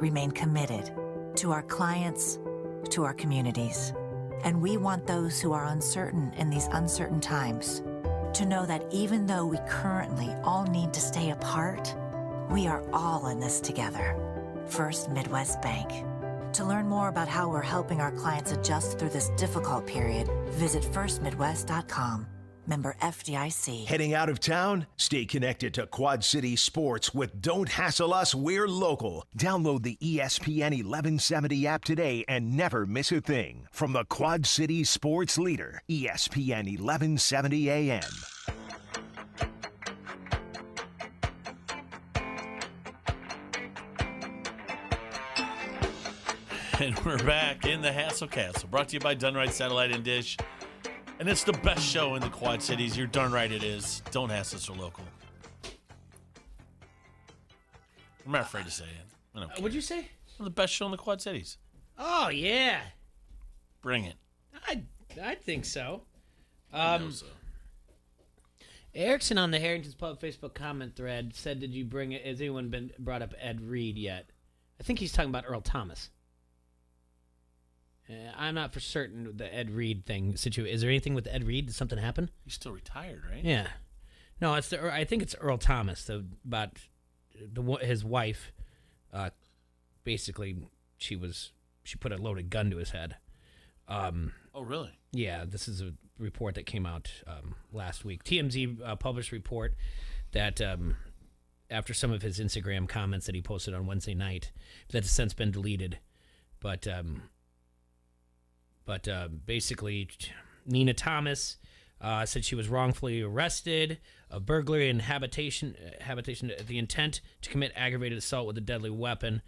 remain committed to our clients, to our communities. And we want those who are uncertain in these uncertain times to know that even though we currently all need to stay apart, we are all in this together. First Midwest Bank. To learn more about how we're helping our clients adjust through this difficult period, visit firstmidwest.com. Member FDIC. Heading out of town? Stay connected to Quad City Sports with Don't Hassle Us, We're Local. Download the ESPN 1170 app today and never miss a thing. From the Quad City Sports Leader, ESPN 1170 AM. And we're back in the Hassle Castle, brought to you by Done Right Satellite and Dish. And it's the best show in the Quad Cities. You're darn right it is. Don't Hassle Us or Local. I'm not afraid to say it. I don't care. What'd you say? We're the best show in the Quad Cities. Oh, yeah. Bring it. I think so. I know so. Erickson on the Harrington's Pub Facebook comment thread said, "Did you bring it? Has anyone been brought up Ed Reed yet?" I think he's talking about Earl Thomas. I'm not for certain with the Ed Reed thing. Is there anything with Ed Reed? Did something happen? He's still retired, right? Yeah. No, I think it's Earl Thomas. About his wife. Basically, she put a loaded gun to his head. Oh, really? Yeah, this is a report that came out last week. TMZ published a report that after some of his Instagram comments that he posted on Wednesday night, that has since been deleted. But basically, Nina Thomas said she was wrongfully arrested of burglary and habitation, the intent to commit aggravated assault with a deadly weapon.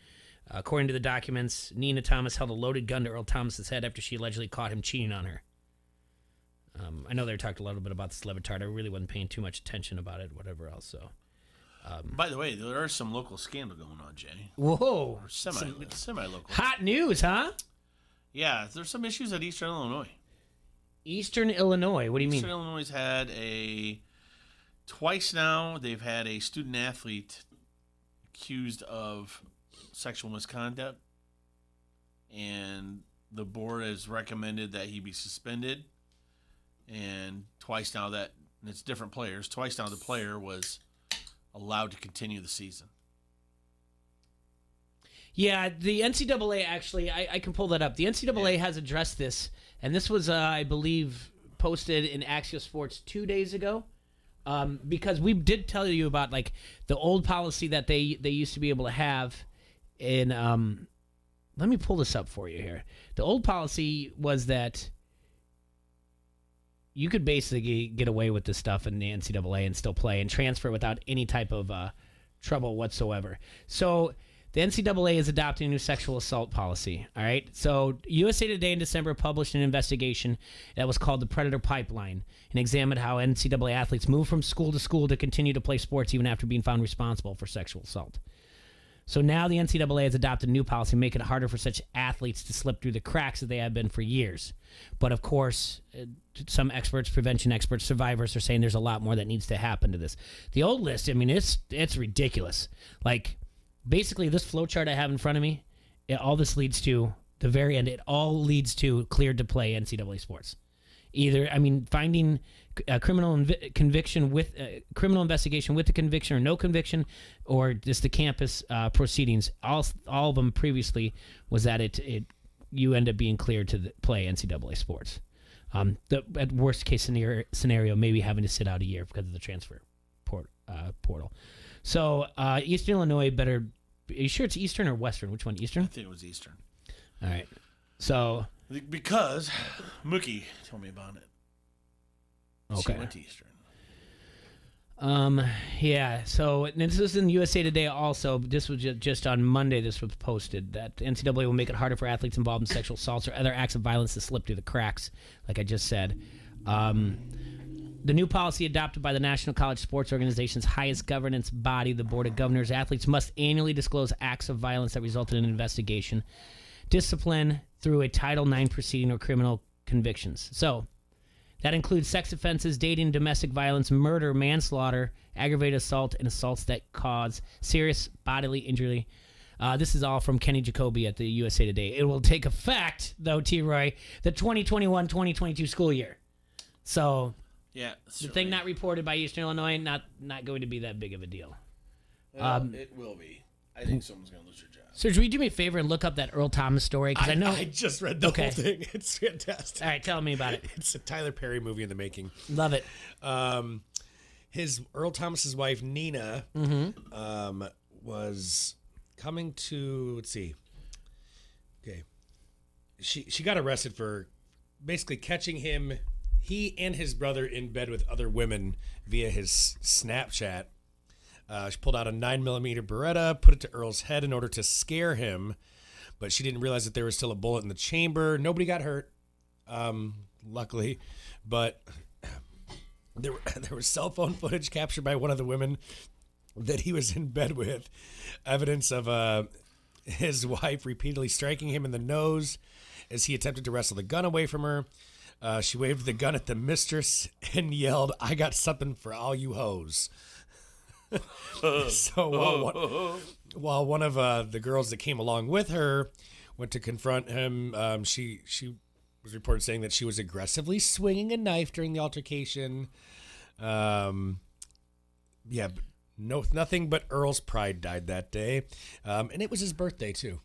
According to the documents, Nina Thomas held a loaded gun to Earl Thomas's head after she allegedly caught him cheating on her. I know they talked a little bit about this Levitard. I really wasn't paying too much attention about it, whatever else. So, by the way, there are some local scandal going on, Jay. Whoa, Semi-local. Hot news, huh? Yeah, there's some issues at Eastern Illinois. Eastern Illinois? What do you mean? Eastern Illinois had twice now, they've had a student athlete accused of sexual misconduct, and the board has recommended that he be suspended. And twice now and it's different players, twice now the player was allowed to continue the season. Yeah, the NCAA actually, I can pull that up. The NCAA has addressed this, and this was, I believe, posted in Axios Sports 2 days ago, because we did tell you about like the old policy that they used to be able to have in. Let me pull this up for you here. The old policy was that you could basically get away with this stuff in the NCAA and still play and transfer without any type of trouble whatsoever. So the NCAA is adopting a new sexual assault policy. All right. So USA Today in December published an investigation that was called the Predator Pipeline and examined how NCAA athletes move from school to school to continue to play sports even after being found responsible for sexual assault. So now the NCAA has adopted a new policy, making it harder for such athletes to slip through the cracks as they have been for years. But of course, some experts, prevention experts, survivors are saying there's a lot more that needs to happen to this. The old list, I mean, it's ridiculous. Like, basically, this flowchart I have in front of me, all this leads to the very end. It all leads to cleared to play NCAA sports. Either, I mean, finding a criminal conviction with criminal investigation with the conviction or no conviction, or just the campus proceedings. All of them previously was that you end up being cleared to play NCAA sports. At worst case scenario, maybe having to sit out a year because of the transfer portal. So Eastern Illinois better. Are you sure it's Eastern or Western? Which one? Eastern? I think it was Eastern. All right. So because Mookie told me about it. Okay. She went to Eastern. Yeah. So this was in USA Today also. This was just on Monday. This was posted that NCAA will make it harder for athletes involved in sexual assaults or other acts of violence to slip through the cracks, like I just said. The new policy adopted by the National College Sports Organization's highest governance body, the Board of Governors. Athletes must annually disclose acts of violence that resulted in an investigation, discipline through a Title IX proceeding, or criminal convictions. So that includes sex offenses, dating, domestic violence, murder, manslaughter, aggravated assault, and assaults that cause serious bodily injury. This is all from Kenny Jacoby at the USA Today. It will take effect, though, T-Roy, the 2021-2022 school year. So yeah, the thing not reported by Eastern Illinois, not going to be that big of a deal. It will be. I think someone's going to lose their job. Serge, will you do me a favor and look up that Earl Thomas story? Because I know I just read the whole thing. It's fantastic. All right, tell me about it. It's a Tyler Perry movie in the making. Love it. His Earl Thomas's wife Nina was coming to, let's see. Okay, she got arrested for basically catching he and his brother in bed with other women via his Snapchat. She pulled out a 9mm Beretta, put it to Earl's head in order to scare him, but she didn't realize that there was still a bullet in the chamber. Nobody got hurt, luckily, but there was cell phone footage captured by one of the women that he was in bed with, evidence of his wife repeatedly striking him in the nose as he attempted to wrestle the gun away from her. She waved the gun at the mistress and yelled, "I got something for all you hoes." So while one of the girls that came along with her went to confront him. She was reported saying that she was aggressively swinging a knife during the altercation. Nothing but Earl's pride died that day. And it was his birthday, too.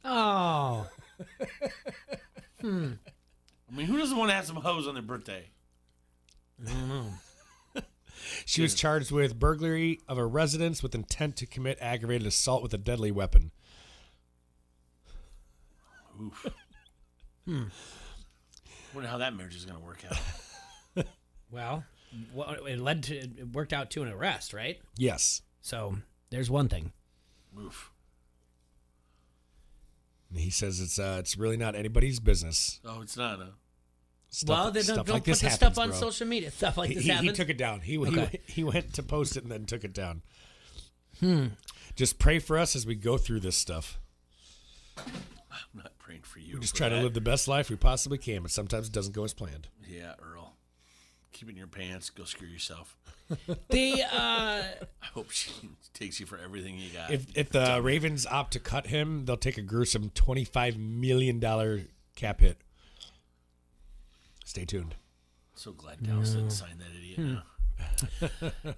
Oh. I mean, who doesn't want to have some hoes on their birthday? I don't know. She was charged with burglary of a residence with intent to commit aggravated assault with a deadly weapon. Oof. Wonder how that marriage is going to work out. Well, it worked out to an arrest, right? Yes. So there's one thing. Oof. He says it's really not anybody's business. Oh, it's not, huh? Don't like put this this happens, stuff on bro. social media. Stuff like this He happens. took it down. He went to post it and then took it down. Hmm. Just pray for us as we go through this stuff. I'm not praying for you. We just try to live the best life we possibly can, but sometimes it doesn't go as planned. Yeah, Earl. Keep it in your pants. Go screw yourself. I hope she takes you for everything you got. If the Ravens opt to cut him, they'll take a gruesome $25 million cap hit. Stay tuned. So glad Dallas didn't sign that idiot now.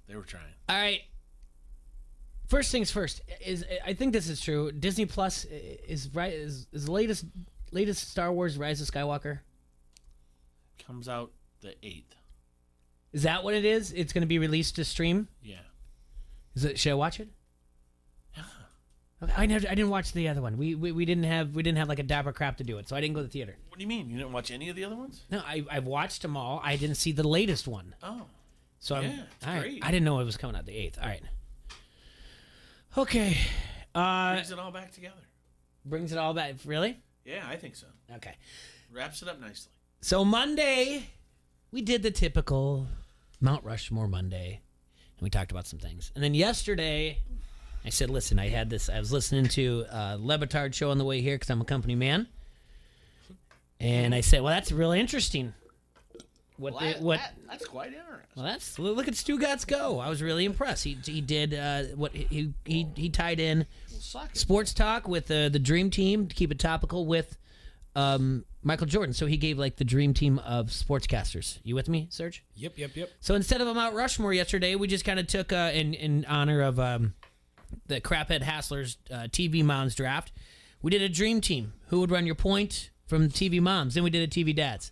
They were trying. All right. First things first. I think this is true. Disney Plus is the latest Star Wars Rise of Skywalker. Comes out the 8th. Is that what it is? It's going to be released to stream? Yeah. Should I watch it? Okay, I didn't watch the other one. We didn't have like a dapper crap to do it, so I didn't go to the theater. What do you mean? You didn't watch any of the other ones? No, I've watched them all. I didn't see the latest one. Oh. So yeah, it's all right. great. I didn't know it was coming out the 8th. All right. Okay. Brings it all back together. Brings it all back. Really? Yeah, I think so. Okay. Wraps it up nicely. So Monday, we did the typical Mount Rushmore Monday, and we talked about some things. And then yesterday, I said, listen, I was listening to Le Batard show on the way here because I'm a company man. And I said, well, that's really interesting. That's quite interesting. Well, look at Stugatz go. I was really impressed. He did he tied in sports talk with the Dream Team to keep it topical with Michael Jordan. So he gave like the Dream Team of sportscasters. You with me, Serge? Yep. So instead of a Mount Rushmore yesterday, we just kind of took in honor of the Craphead Hassler's TV Moms draft. We did a Dream Team. Who would run your point from TV Moms? Then we did a TV Dads.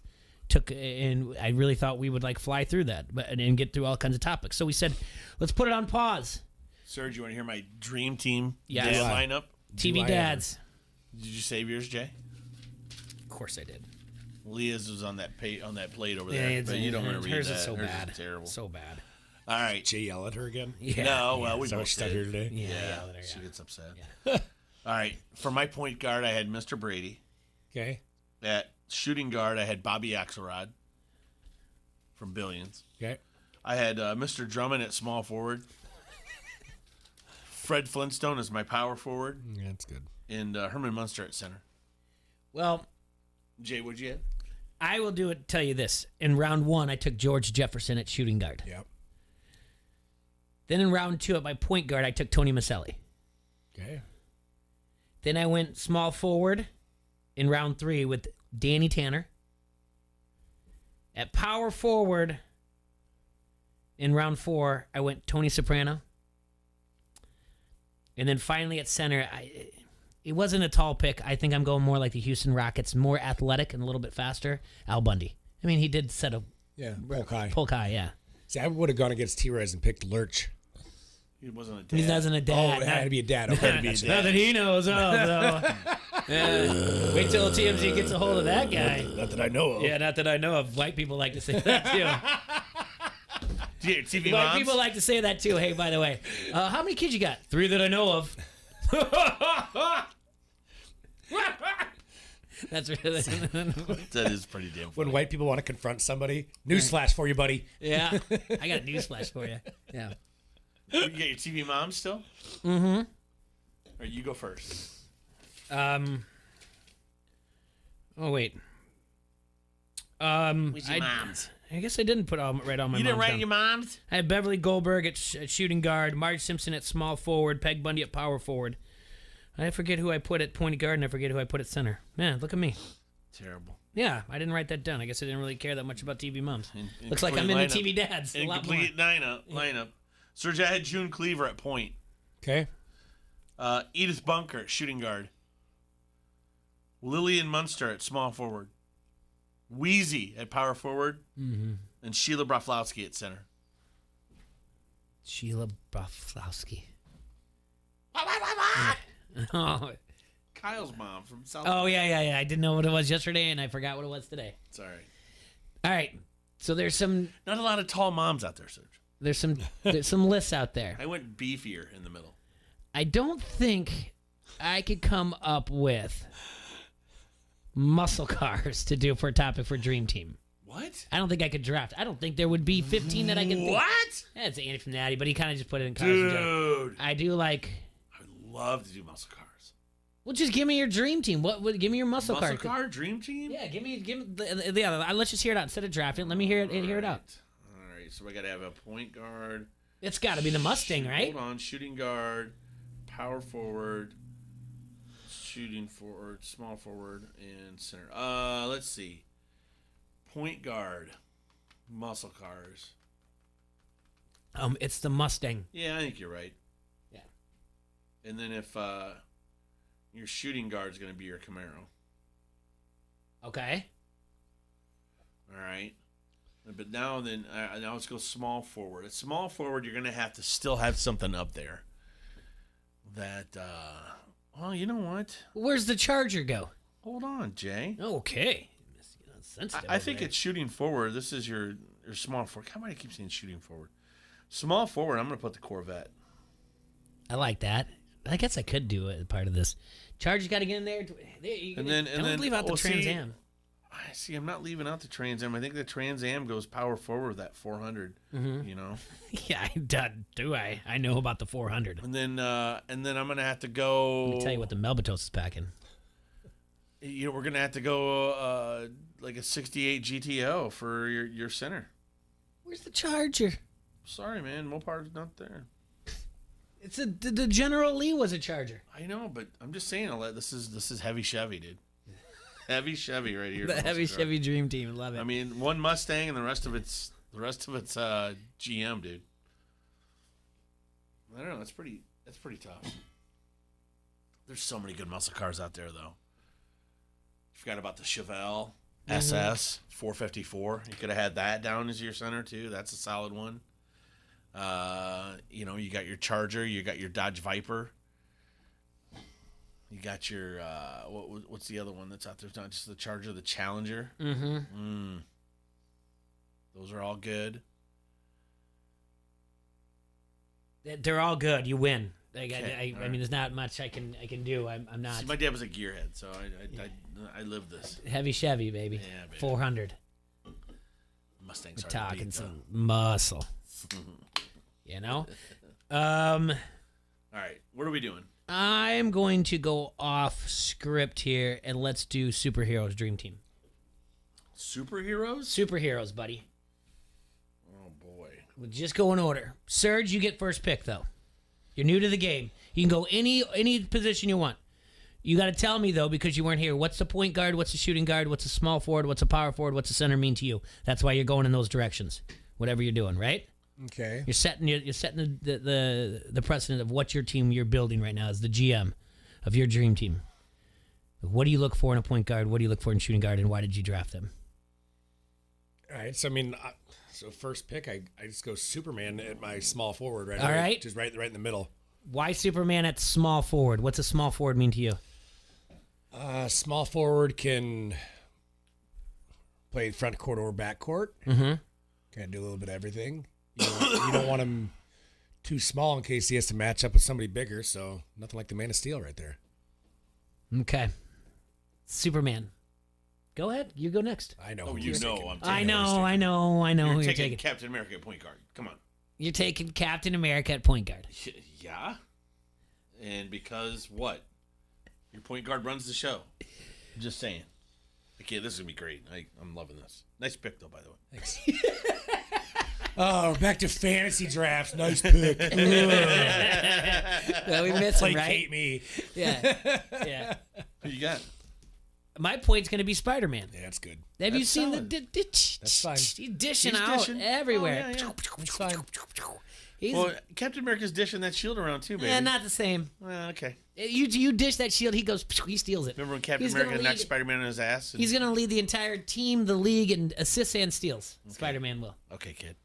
And I really thought we would like fly through that, and get through all kinds of topics. So we said, let's put it on pause. Serge, you want to hear my Dream Team Yes. dad lineup? TV Dads. Did you save yours, Jay? Of course I did. Leah's was on that plate over there, but you don't want to read hers that. is so Hers bad. is terrible. So bad. All right. Jay yell at her again? Yeah. No, well, we Is that both why she's not did. here today? Yeah. She gets upset. Yeah. All right. For my point guard, I had Mr. Brady. Okay. At shooting guard, I had Bobby Axelrod from Billions. Okay. I had Mr. Drummond at small forward. Fred Flintstone as my power forward. Yeah, that's good. And Herman Munster at center. Well, Jay, what'd you have? I will tell you this. In round 1, I took George Jefferson at shooting guard. Yep. Then in round 2, at my point guard, I took Tony Maselli. Okay. Then I went small forward in round 3 with Danny Tanner. At power forward in round 4, I went Tony Soprano. And then finally at center, it wasn't a tall pick. I think I'm going more like the Houston Rockets, more athletic and a little bit faster. Al Bundy. I mean, he did set a Polk high, yeah. See, I would have gone against T-Rez and picked Lurch. He wasn't a dad. He wasn't a dad. Oh, it had to be a dad. Not that he knows of, though. Wait till TMZ gets a hold of that guy. Not that I know of. Yeah, not that I know of. White people like to say that, too. Yeah, TV White Moms? people like to say that, too. Hey, by the way, how many kids you got? 3 that I know of. That's really... That is pretty damn funny. When white people want to confront somebody, newsflash for you, buddy. Yeah, I got a newsflash for you. Yeah. You got your TV Moms still? Mm-hmm. All right, you go first. Oh, wait. Where's your moms? I guess I didn't put right on my moms. You didn't write down. your moms? I had Beverly Goldberg at shooting guard, Marge Simpson at small forward, Peg Bundy at power forward. I forget who I put at point guard, and I forget who I put at center. Man, look at me. Terrible. Yeah, I didn't write that down. I guess I didn't really care that much about TV moms. Looks like I'm in the TV dads. Incomplete lineup. Serge, I had June Cleaver at point. Okay. Edith Bunker at shooting guard. Lillian Munster at small forward. Wheezy at power forward. Mm-hmm. And Sheila Broflowski at center. Sheila Broflowski. Oh. Kyle's mom from South. Oh, yeah. I didn't know what it was yesterday, and I forgot what it was today. It's all right. All right. So there's some... Not a lot of tall moms out there, Serge. There's some lists out there. I went beefier in the middle. I don't think I could come up with muscle cars to do for a topic for Dream Team. What? I don't think I could draft. I don't think there would be 15 that I could think. What? Yeah, it's Andy from Natty, but he kind of just put it in cars. Dude. I do like... I would love to do muscle cars. Well, just give me your Dream Team. What? Give me your muscle car. Muscle car, Dream Team? Yeah, give me let's just hear it out. Instead of drafting, let me hear it out. All right, so we got to have a point guard. It's got to be the Mustang, right? Hold on, shooting guard, power forward, shooting forward, small forward, and center. Let's see. Point guard, muscle cars. It's the Mustang. Yeah, I think you're right. Yeah. And then if your shooting guard is going to be your Camaro. Okay. All right. But now let's go small forward. At small forward, you're going to have to still have something up there. That, well, you know what? Where's the charger go? Hold on, Jay. Okay. I think it's shooting forward. This is your small forward. How do I keep saying shooting forward? Small forward, I'm going to put the Corvette. I like that. I guess I could do it part of this. Charger's got to get in there. And then leave out the Trans Am. I see. I'm not leaving out the Trans Am. I think the Trans Am goes power forward with that 400. Mm-hmm. You know. Yeah, do I? I know about the 400. And then I'm gonna have to go. Let me tell you what the Melbatos is packing. You know, we're gonna have to go like a 68 GTO for your center. Where's the Charger? Sorry, man. Mopar's not there. It's the General Lee was a Charger. I know, but I'm just saying, this is heavy Chevy, dude. Heavy Chevy right here. The heavy Chevy Dream Team, love it. I mean, one Mustang and the rest of it's GM, dude. I don't know. That's pretty tough. There's so many good muscle cars out there, though. You forgot about the Chevelle SS 454. You could have had that down as your center too. That's a solid one. You know, you got your Charger, you got your Dodge Viper. You got your what's the other one that's out there? It's not just the Charger, the Challenger. Mm-hmm. Those are all good. They're all good. You win. I mean, there's not much I can do. I'm not. See, my dad was a gearhead, so I live this. Heavy Chevy, baby. Yeah, baby. 400. Mustang's We're hard to talking beat, some muscle. You know. All right, what are we doing? I'm going to go off script here, and let's do superheroes Dream Team. Superheroes? Superheroes, buddy. Oh, boy. We'll just go in order. Serge, you get first pick, though. You're new to the game. You can go any position you want. You got to tell me, though, because you weren't here, what's the point guard, what's the shooting guard, what's the small forward, what's the power forward, what's the center mean to you? That's why you're going in those directions, whatever you're doing, right? Okay. You're setting the precedent of what your team you're building right now as the GM of your dream team. What do you look for in a point guard? What do you look for in a shooting guard? And why did you draft them? All right. So, I mean, first pick, I just go Superman at my small forward right All away, right. just right in the middle. Why Superman at small forward? What's a small forward mean to you? Small forward can play front court or back court. Mm-hmm. Kind of do a little bit of everything. You don't want him too small in case he has to match up with somebody bigger. So nothing like the Man of Steel right there. Okay. Superman. Go ahead. You go next. I know. Oh, who you're taking. I know You're who you're taking taking. Captain America at point guard. Come on. You're taking Captain America at point guard. Yeah. And because what? Your point guard runs the show. I'm just saying. Okay, this is going to be great. I'm loving this. Nice pick, though, by the way. Thanks. Oh, back to fantasy drafts. Nice pick. Well, we missed him, right? Placate me. Yeah. Who you got? My point's going to be Spider-Man. Yeah, that's good. Have you seen solid. That's fine. He's dishing out everywhere. Oh, yeah. That's fine. Well, Captain America's dishing that shield around too, baby. Not the same. Well, okay. You dish that shield, he goes, he steals it. Remember when Captain America knocked Spider-Man on his ass? He's going to lead the entire team, the league, in assists and steals. Okay. Spider-Man will. Okay, kid.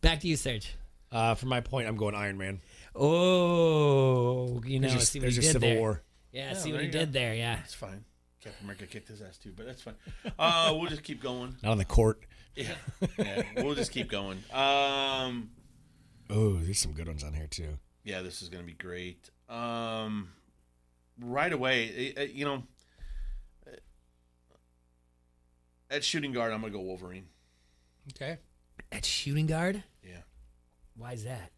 Back to you, Serge. For my point, I'm going Iron Man. Oh, see what he did Civil there. War. Yeah, see what he did there, yeah. That's fine. Captain America kicked his ass too, but that's fine. We'll just keep going. Not on the court. Yeah, we'll just keep going. Oh, there's some good ones on here too. Yeah, this is going to be great. Right away, at shooting guard, I'm going to go Wolverine. Okay. At shooting guard? Yeah. Why is that?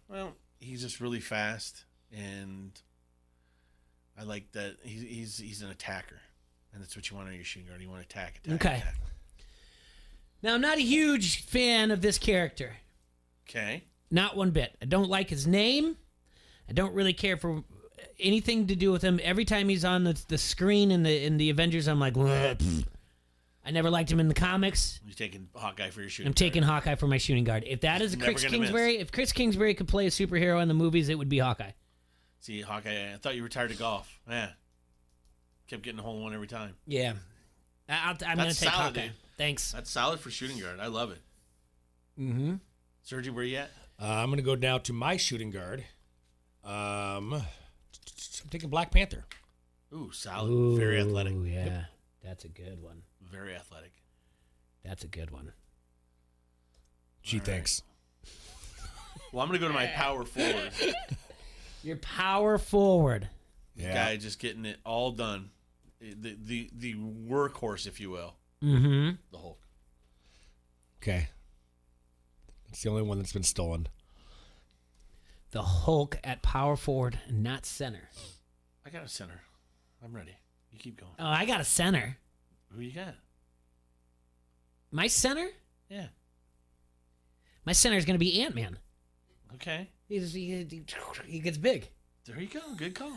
Well, he's just really fast, and I like that he's an attacker, and that's what you want on your shooting guard. You want to attack. Okay. Now, I'm not a huge fan of this character. Okay. Not one bit. I don't like his name. I don't really care for anything to do with him. Every time he's on the screen in the Avengers, I'm like, I never liked him in the comics. You're taking Hawkeye for your shooting I'm taking Hawkeye for my shooting guard. If that is Chris Kingsbury, if Chris Kingsbury could play a superhero in the movies, it would be Hawkeye. See, Hawkeye, I thought you retired to golf. Yeah. Kept getting a hole in one every time. Yeah. I'm going to take solid, Hawkeye. Dude. Thanks. That's solid for shooting guard. I love it. Mm-hmm. Sergi, where you at? I'm going to go now to my shooting guard. I'm taking Black Panther. Ooh, solid. Very athletic. Yeah. Yep. That's a good one. Very athletic. That's a good one. Gee, thanks. Well, I'm going to go to my power forward. Your power forward. The guy just getting it all done. The workhorse, if you will. Mm-hmm. The Hulk. Okay. It's the only one that's been stolen. The Hulk at power forward, not center. I got a center. I'm ready. You keep going. Oh, I got a center. Who you got? My center? Yeah. My center is going to be Ant-Man. Okay. He gets big. There you go. Good call.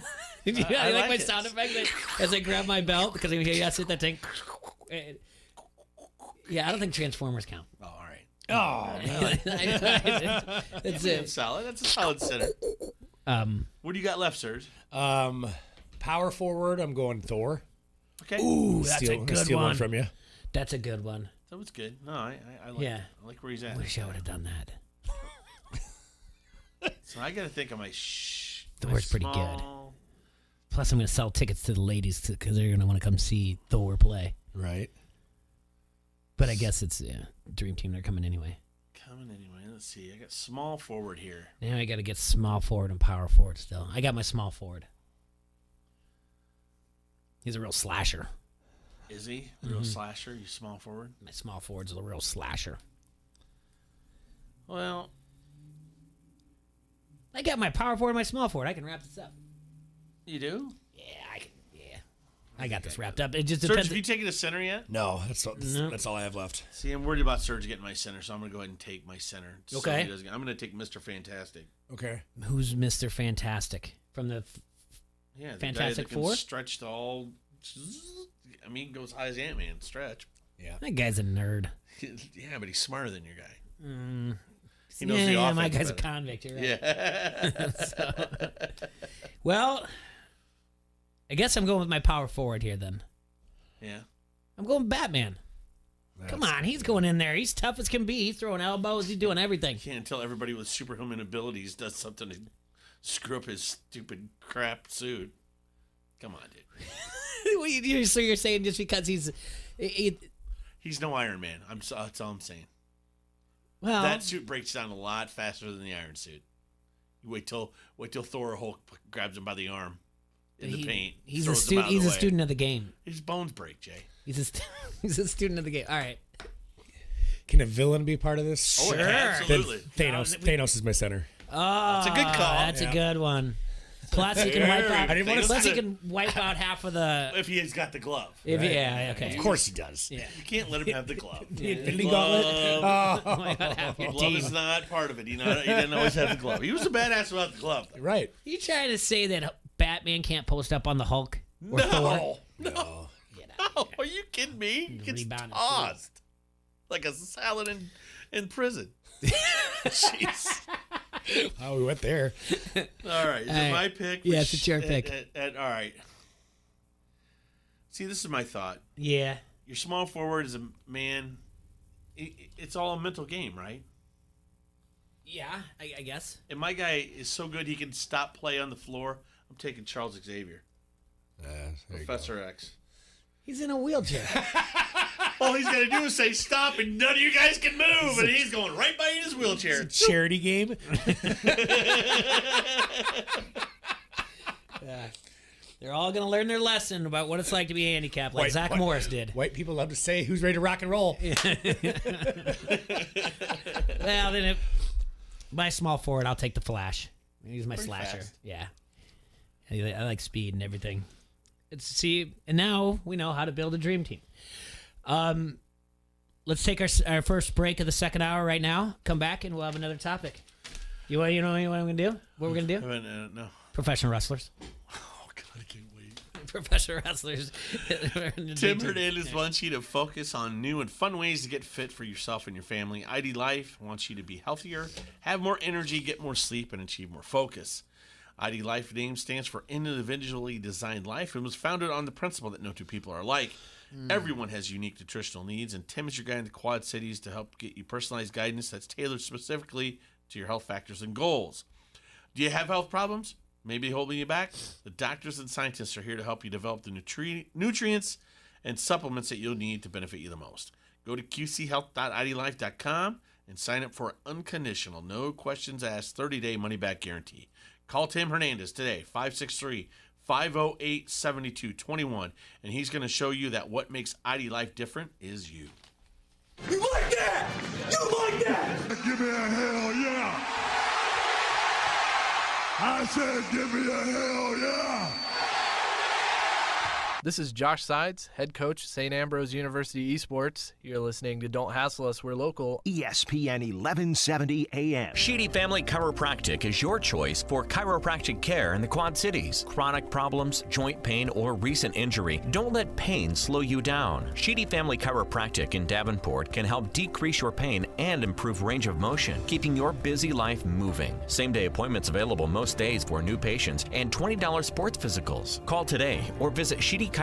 I like my sound effect as I grab my belt because I hit that thing. Yeah, I don't think Transformers count. Oh, all right. Oh, man. That's it. Solid. That's a solid center. What do you got left, Serge? Power forward, I'm going Thor. Okay. Ooh, that's a good steal one. one from you. That's a good one. That was good. No, I like yeah. I like where he's at. I wish I would have done that. So I got to think of my Thor's pretty good. Plus, I'm going to sell tickets to the ladies because they're going to want to come see Thor play. Right. But I guess it's Dream Team. They're coming anyway. Let's see. I got small forward here. Now I got to get small forward and power forward still. I got my small forward. He's a real slasher. Is he? A real slasher? You small forward? My small forward's a real slasher. Well, I got my power forward and my small forward. I can wrap this up. You do? Yeah, I can. Yeah. I got this wrapped up. It just Serge, depends. have you taken a center yet? No, that's all I have left. See, I'm worried about Serge getting my center, so I'm going to go ahead and take my center. Okay. I'm going to take Mr. Fantastic. Okay. Who's Mr. Fantastic? From the Fantastic Four? Four? Stretched all. I mean, goes high as Ant-Man. Stretch. Yeah. That guy's a nerd. Yeah, but he's smarter than your guy. He knows the offense. My guy's a convict. You're right. Yeah. Well, I guess I'm going with my power forward here then. Yeah. I'm going Batman. Come on, he's going in there. He's tough as can be. He's throwing elbows. He's doing everything. You can't tell everybody with superhuman abilities does something to screw up his stupid crap suit. Come on, dude. So you're saying just because he's no Iron Man. That's all I'm saying. Well, that suit breaks down a lot faster than the Iron suit. You wait till Thor or Hulk grabs him by the arm in the paint. He's a student of the game. His bones break, Jay. He's a student of the game. All right. Can a villain be part of this? Oh, sure. Absolutely. Thanos is my center. Oh, that's a good call. That's a good one. Plus, he can wipe out. I didn't want to Plus, say he can wipe out half of the. If he has got the glove. If yeah, okay. Of course he does. Yeah. You can't let him have the glove. The The glove is not part of it. He didn't always have the glove. He was a badass without the glove. Right. You trying to say that Batman can't post up on the Hulk or Thor? No. Are you kidding me? He gets tossed like a salad in prison. Jeez. Oh, we went there. All right. Is it my pick? Yes, it's your pick. All right. See, this is my thought. Yeah. Your small forward is a man. It's all a mental game, right? Yeah, I guess. And my guy is so good he can stop play on the floor. I'm taking Charles Xavier. Professor X. He's in a wheelchair. All he's got to do is say stop, and none of you guys can move, and he's going right by in his wheelchair. It's a charity game. They're all going to learn their lesson about what it's like to be handicapped, like Zach Morris did. White people love to say, who's ready to rock and roll? Well, then my small forward, I'll take the Flash. He's my Pretty slasher. fast. Yeah. I like speed and everything. And now we know how to build a dream team. Let's take our first break of the second hour right now. Come back and we'll have another topic. You know what I'm going to do? What we're going to do? No. Professional wrestlers. Oh, God, I can't wait. Professional wrestlers. Tim Hernandez wants you to focus on new and fun ways to get fit for yourself and your family. ID Life wants you to be healthier, have more energy, get more sleep, and achieve more focus. ID Life name stands for Individually Designed Life and was founded on the principle that no two people are alike. Everyone has unique nutritional needs, and Tim is your guy in the Quad Cities to help get you personalized guidance that's tailored specifically to your health factors and goals. Do you have health problems? Maybe holding you back? The doctors and scientists are here to help you develop the nutrients and supplements that you'll need to benefit you the most. Go to qchealth.idlife.com and sign up for an unconditional, no questions asked, 30-day money-back guarantee. Call Tim Hernandez today, 563-508-7221, and he's going to show you that what makes ID Life different is you. You like that? You like that? Give me a hell yeah. I said give me a hell yeah. This is Josh Sides, head coach, St. Ambrose University Esports. You're listening to Don't Hassle Us, We're Local. ESPN 1170 AM. Sheedy Family Chiropractic is your choice for chiropractic care in the Quad Cities. Chronic problems, joint pain, or recent injury, don't let pain slow you down. Sheedy Family Chiropractic in Davenport can help decrease your pain and improve range of motion, keeping your busy life moving. Same-day appointments available most days for new patients and $20 sports physicals. Call today or visit sheedychiro.com.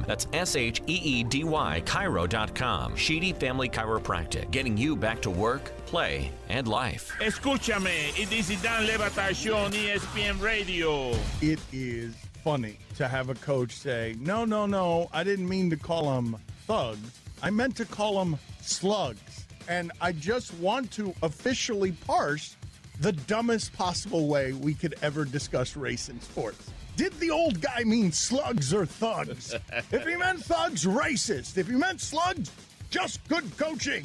That's SHEEDY Chiro.com. Sheedy Family Chiropractic, getting you back to work, play, and life. Escúchame, y dice Dan Levatación, ESPN Radio. It is funny to have a coach say, no, I didn't mean to call them thugs. I meant to call them slugs. And I just want to officially parse the dumbest possible way we could ever discuss race in sports. Did the old guy mean slugs or thugs? If he meant thugs, racist. If he meant slugs, just good coaching.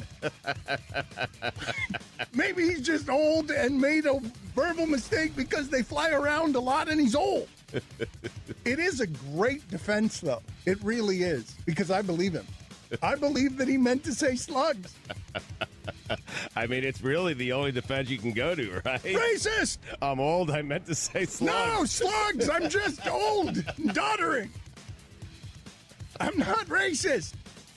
Maybe he's just old and made a verbal mistake because they fly around a lot and he's old. It is a great defense, though. It really is, because I believe him. I believe that he meant to say slugs. I mean, it's really the only defense you can go to, right? Racist! I'm old. I meant to say slugs. No, slugs! I'm just old and doddering. I'm not racist.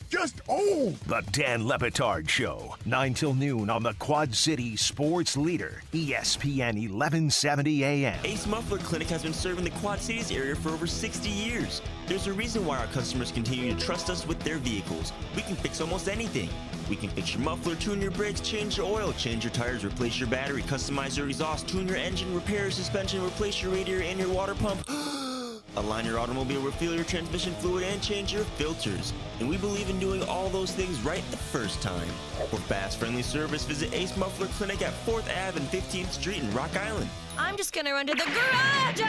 Just old. The Dan Levitard Show, 9 till noon on the Quad City Sports Leader, ESPN 1170 AM. Ace Muffler Clinic has been serving the Quad Cities area for over 60 years. There's a reason why our customers continue to trust us with their vehicles. We can fix almost anything. We can fix your muffler, tune your brakes, change your oil, change your tires, replace your battery, customize your exhaust, tune your engine, repair your suspension, replace your radiator and your water pump. Align your automobile, refill your transmission fluid, and change your filters. And we believe in doing all those things right the first time. For fast, friendly service, visit Ace Muffler Clinic at 4th Ave and 15th Street in Rock Island. I'm just gonna run to the garage.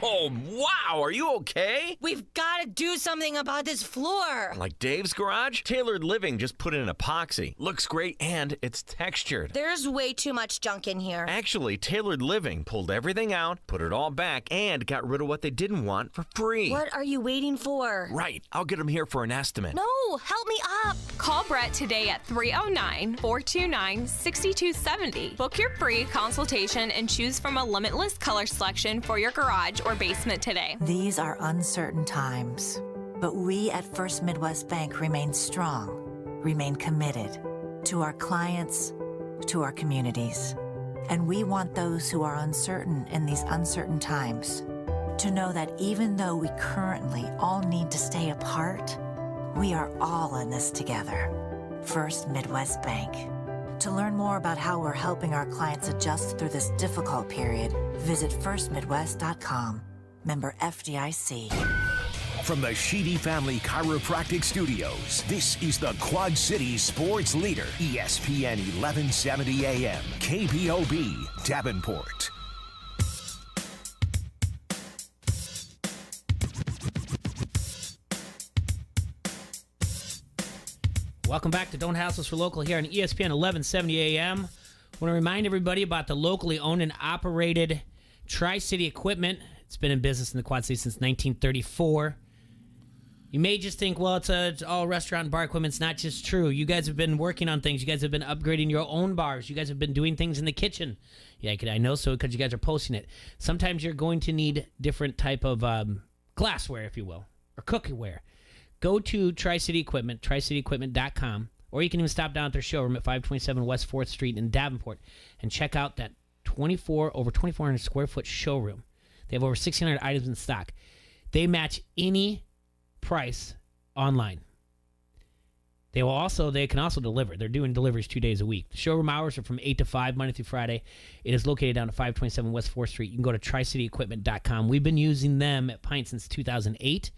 Oh, wow. Are you okay? We've got to do something about this floor. Like Dave's garage? Tailored Living just put in epoxy. Looks great and it's textured. There's way too much junk in here. Actually, Tailored Living pulled everything out, put it all back, and got rid of what they didn't want for free. What are you waiting for? Right. I'll get them here for an estimate. No, help me up. Call Brett today at 309-429-6270. Book your free consultation and choose from a limitless color selection for your garage or basement today. These are uncertain times, but we at First Midwest Bank remain strong, remain committed to our clients, to our communities. And we want those who are uncertain in these uncertain times to know that even though we currently all need to stay apart, we are all in this together. First Midwest Bank. To learn more about how we're helping our clients adjust through this difficult period, visit firstmidwest.com. Member FDIC. From the Sheedy Family Chiropractic Studios, this is the Quad Cities sports leader, ESPN 1170 AM, KBOB, Davenport. Welcome back to Don't Hassle Us for Local here on ESPN 1170 AM. I want to remind everybody about the locally owned and operated Tri-City Equipment. It's been in business in the Quad Cities since 1934. You may just think, well, it's all restaurant and bar equipment. It's not just true. You guys have been working on things. You guys have been upgrading your own bars. You guys have been doing things in the kitchen. Yeah, I know so because you guys are posting it. Sometimes you're going to need different type of glassware, if you will, or cookware. Go to Tri-City Equipment, tricityequipment.com, or you can even stop down at their showroom at 527 West 4th Street in Davenport and check out that over 2,400 square foot showroom. They have over 1,600 items in stock. They match any price online. They can also deliver. They're doing deliveries 2 days a week. The showroom hours are from 8 to 5, Monday through Friday. It is located down at 527 West 4th Street. You can go to tricityequipment.com. We've been using them at Pint since 2008.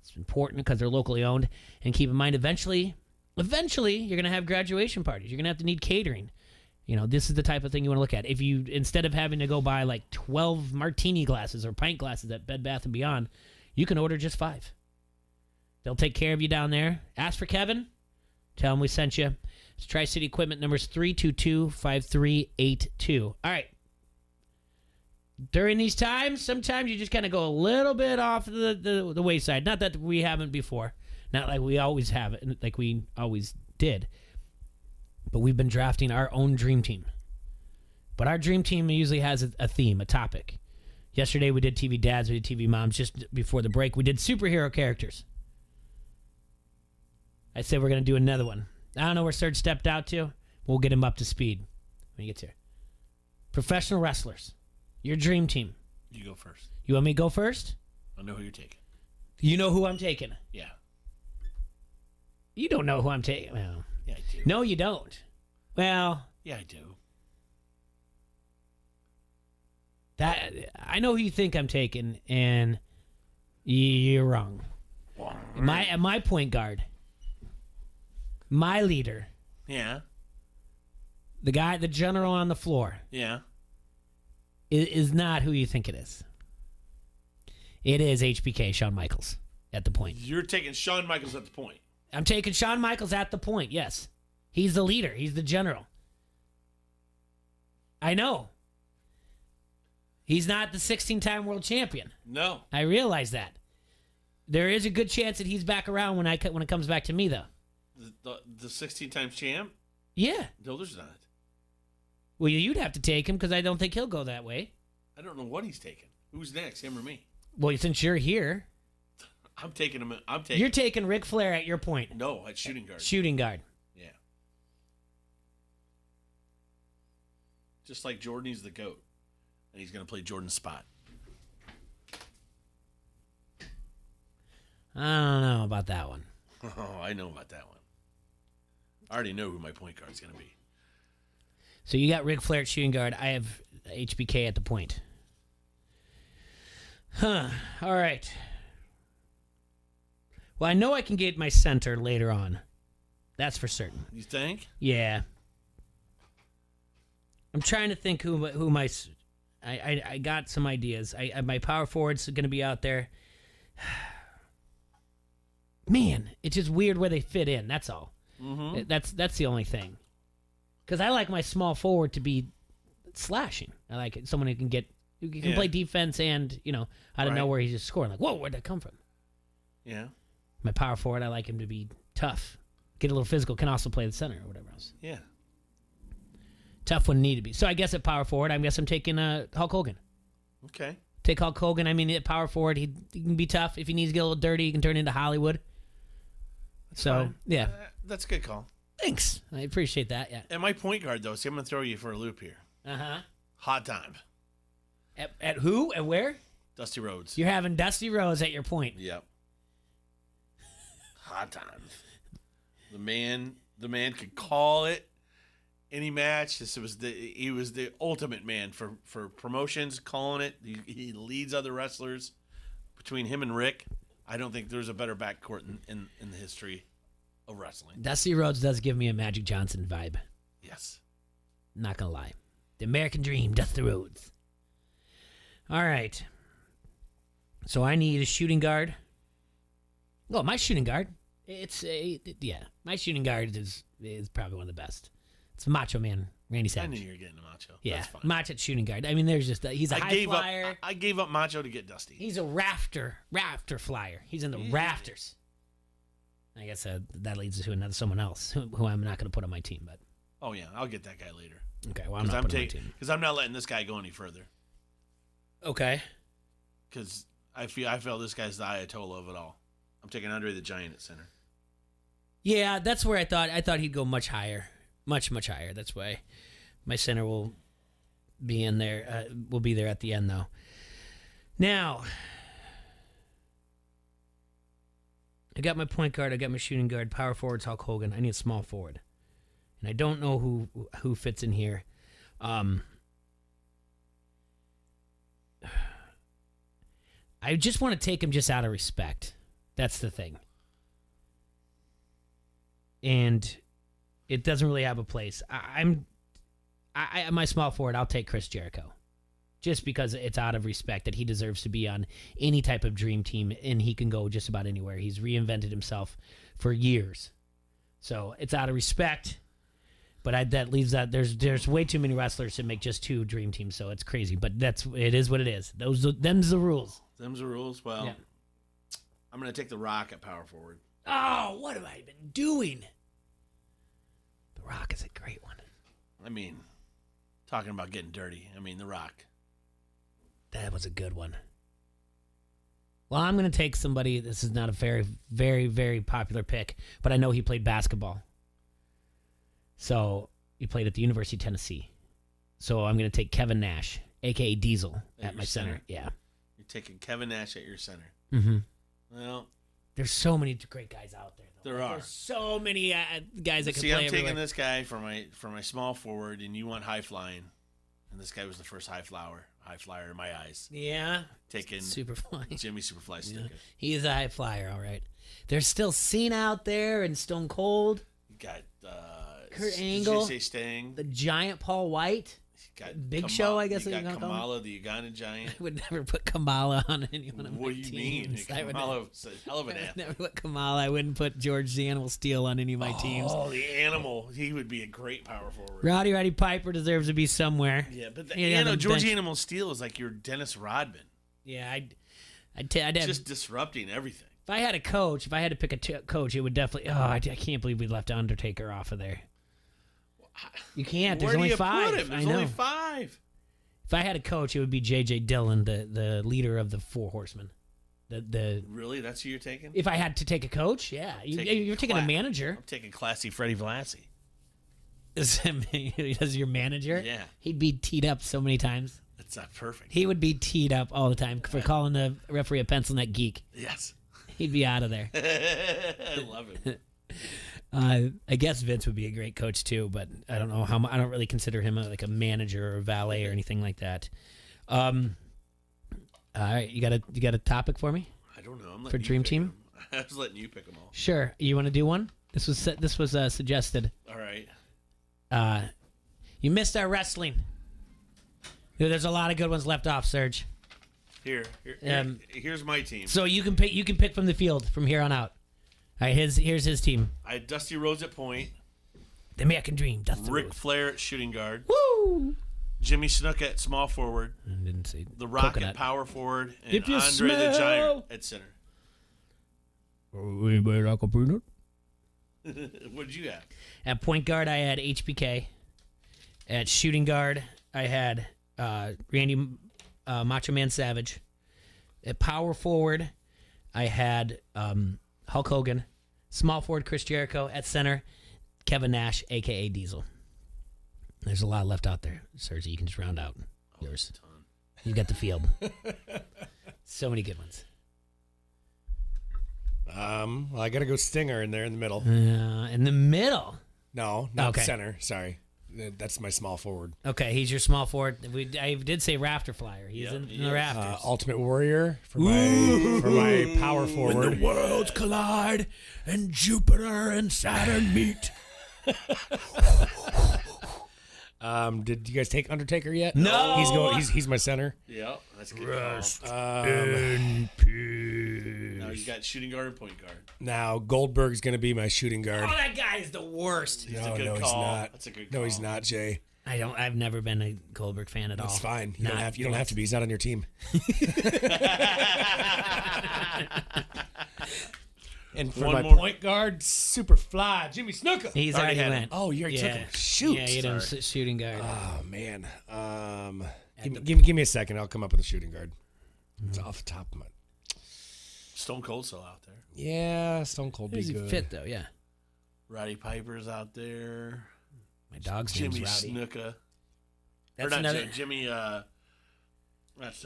It's important because they're locally owned. And keep in mind, eventually, you're going to have graduation parties. You're going to have to need catering. You know, this is the type of thing you want to look at. If you, instead of having to go buy like 12 martini glasses or pint glasses at Bed Bath & Beyond, you can order just 5. They'll take care of you down there. Ask for Kevin. Tell him we sent you. It's Tri-City Equipment, numbers 322-5382. All right. During these times, sometimes you just kind of go a little bit off the wayside. Not that we haven't before. Not like we always have it, like we always did. But we've been drafting our own dream team. But our dream team usually has a theme, a topic. Yesterday we did TV dads, we did TV moms. Just before the break, we did superhero characters. I said we're going to do another one. I don't know where Serge stepped out to. We'll get him up to speed when he gets here. Professional wrestlers. Your dream team. You go first. You want me to go first? I know who you're taking. You know who I'm taking? Yeah. You don't know who I'm taking. Well, yeah, I do. No, you don't. Well. Yeah, I do. I know who you think I'm taking, and you're wrong. My point guard. My leader. Yeah. The general on the floor. Yeah. Is not who you think it is. It is HBK, Shawn Michaels, at the point. You're taking Shawn Michaels at the point. I'm taking Shawn Michaels at the point, yes. He's the leader. He's the general. I know. He's not the 16-time world champion. No. I realize that. There is a good chance that he's back around when it comes back to me, though. The 16-time champ? Yeah. No, there's not. Well, you'd have to take him because I don't think he'll go that way. I don't know what he's taking. Who's next, him or me? Well, since you're here. I'm taking him. You're taking Ric Flair at your point. No, at shooting guard. Shooting guard. Yeah. Just like Jordan, he's the GOAT. And he's going to play Jordan's spot. I don't know about that one. Oh, I know about that one. I already know who my point guard is going to be. So you got Ric Flair at shooting guard. I have HBK at the point. Huh. All right. Well, I know I can get my center later on. That's for certain. You think? Yeah. I'm trying to think who my... I got some ideas. My power forward's going to be out there. Man, it's just weird where they fit in. That's all. Mm-hmm. That's the only thing. Because I like my small forward to be slashing. I like it. Someone who can play defense and, out of nowhere he's just scoring. Like, whoa, where'd that come from? Yeah. My power forward, I like him to be tough, get a little physical, can also play the center or whatever else. Yeah. Tough when need to be. So I guess at power forward, I'm taking Hulk Hogan. Okay. Take Hulk Hogan. I mean, at power forward, he can be tough. If he needs to get a little dirty, he can turn into Hollywood. That's fine. Yeah. That's a good call. Thanks. I appreciate that, yeah. And my point guard, though, see, I'm going to throw you for a loop here. Uh-huh. Hot time. At who? At where? Dusty Rhodes. You're having Dusty Rhodes at your point. Yep. Hot time. The man could call it any match. He was the ultimate man for promotions, calling it. He leads other wrestlers. Between him and Rick, I don't think there's a better backcourt in the history of wrestling. Dusty Rhodes does give me a Magic Johnson vibe. Yes. Not gonna lie. The American Dream, Dusty Rhodes. All right. So I need a shooting guard. Oh, my shooting guard. My shooting guard is probably one of the best. It's Macho Man, Randy Savage. I knew you were getting a Macho. Yeah, That's fine. Macho at shooting guard. I mean, there's just he's a high flyer. I gave up Macho to get Dusty. He's a rafter flyer. He's in the rafters. I guess that leads to someone else who I'm not going to put on my team. But oh yeah, I'll get that guy later. Okay, well I'm not putting on my team because I'm not letting this guy go any further. Okay. Because I feel this guy's the Ayatollah of it all. I'm taking Andre the Giant at center. Yeah, that's where I thought he'd go much higher. Much higher. That's why my center will be in there. Will be there at the end, though. Now, I got my point guard. I got my shooting guard. Power forward's Hulk Hogan. I need a small forward, and I don't know who fits in here. I just want to take him just out of respect. That's the thing. And it doesn't really have a place. My small forward, I'll take Chris Jericho. Just because it's out of respect that he deserves to be on any type of dream team, and he can go just about anywhere. He's reinvented himself for years. So it's out of respect, but that leaves that there's way too many wrestlers to make just 2 dream teams, so it's crazy. But it is what it is. Them's the rules. Them's the rules. Well, yeah. I'm going to take The Rock at power forward. Oh, what have I been doing? The Rock is a great one. I mean, talking about getting dirty. I mean, The Rock. That was a good one. Well, I'm going to take somebody. This is not a very, very, very popular pick, but I know he played basketball. So he played at the University of Tennessee. So I'm going to take Kevin Nash, a.k.a. Diesel, at my center. Yeah. You're taking Kevin Nash at your center. Mm-hmm. Well, there's so many great guys out there. There are. There's so many guys that can play I'm everywhere. taking this guy for my small forward, and you want high flying, and this guy was the first high flyer in my eyes. Yeah. Taking Superfly. Jimmy Superfly Snuka. Yeah. He is a high flyer, all right. There's still Cena out there and Stone Cold. You got Kurt Angle. Did you say Sting? The Giant Paul White. Big Show, I guess. You got Kamala, the Uganda Giant. I would never put Kamala on anyone of my What do you mean? Kamala's a hell of an athlete. Never put Kamala. I wouldn't put George the Animal Steel on any of my teams. Oh, the Animal. He would be a great power forward. Roddy Piper deserves to be somewhere. Yeah, but George Animal Steel is like your Dennis Rodman. Yeah, I'd have, just disrupting everything. If I had a coach, if I had to pick a coach, it would definitely. Oh, I can't believe we left Undertaker off of there. You can't. There's only 5. Put him? There's only 5. If I had a coach, it would be J.J. Dillon, the leader of the 4 Horsemen. Really? That's who you're taking? If I had to take a coach, yeah. You're taking a manager. I'm taking classy Freddie Blassie. Is your manager? Yeah. He'd be teed up so many times. That's not perfect. He would be teed up all the time for calling the referee a pencil neck geek. Yes. He'd be out of there. I love it. I guess Vince would be a great coach too, but I don't know how. I don't really consider him like a manager or a valet or anything like that. All right, you got a topic for me? I don't know. For Dream Team. I was letting you pick them all. Sure. You want to do one? This was suggested. All right. You missed our wrestling. There's a lot of good ones left off, Serge. Here's my team. So you can pick from the field from here on out. All right, here's his team. I had Dusty Rhodes at point. The American Dream, Dusty Ric Rhodes. Flair at shooting guard. Woo! Jimmy Snuka at small forward. I didn't say The Rock coconut. at power forward. And If you Andre the Giant at center. Anybody like a peanut? What did you have? At point guard, I had HBK. At shooting guard, I had Randy Macho Man Savage. At power forward, I had Hulk Hogan. Small forward, Chris Jericho. At center, Kevin Nash, a.k.a. Diesel. There's a lot left out there, Serge. You can just round out yours. You got the field. So many good ones. Well, I got to go Stinger in there in the middle. In the middle? No, not Okay. center. Sorry. That's my small forward. Okay, he's your small forward. I did say Rafter Flyer. He's in the rafters. Ultimate Warrior for my power forward. When the worlds collide and Jupiter and Saturn meet. Did you guys take Undertaker yet? No. He's my center. Yeah, that's good. Rest in peace. Now you got shooting guard and point guard. Now Goldberg's going to be my shooting guard. Oh, that guy is the worst. He's a good call. He's not. That's a good No, call. he's not, Jay. I've never been a Goldberg fan at all. That's fine. You don't have to be. He's not on your team. And for my point guard, super fly, Jimmy Snuka. He's already went. Oh, you already took him. Shoot. Yeah, you did him shooting guard. Oh, man. Give me a second. I'll come up with a shooting guard. It's off the top of my... Stone Cold's still out there. Yeah, Stone Cold be Who's he good. fit, though? Yeah. Roddy Piper's out there. My dog's Jimmy name's Rowdy. Snuka. That's or not another- Jimmy. That's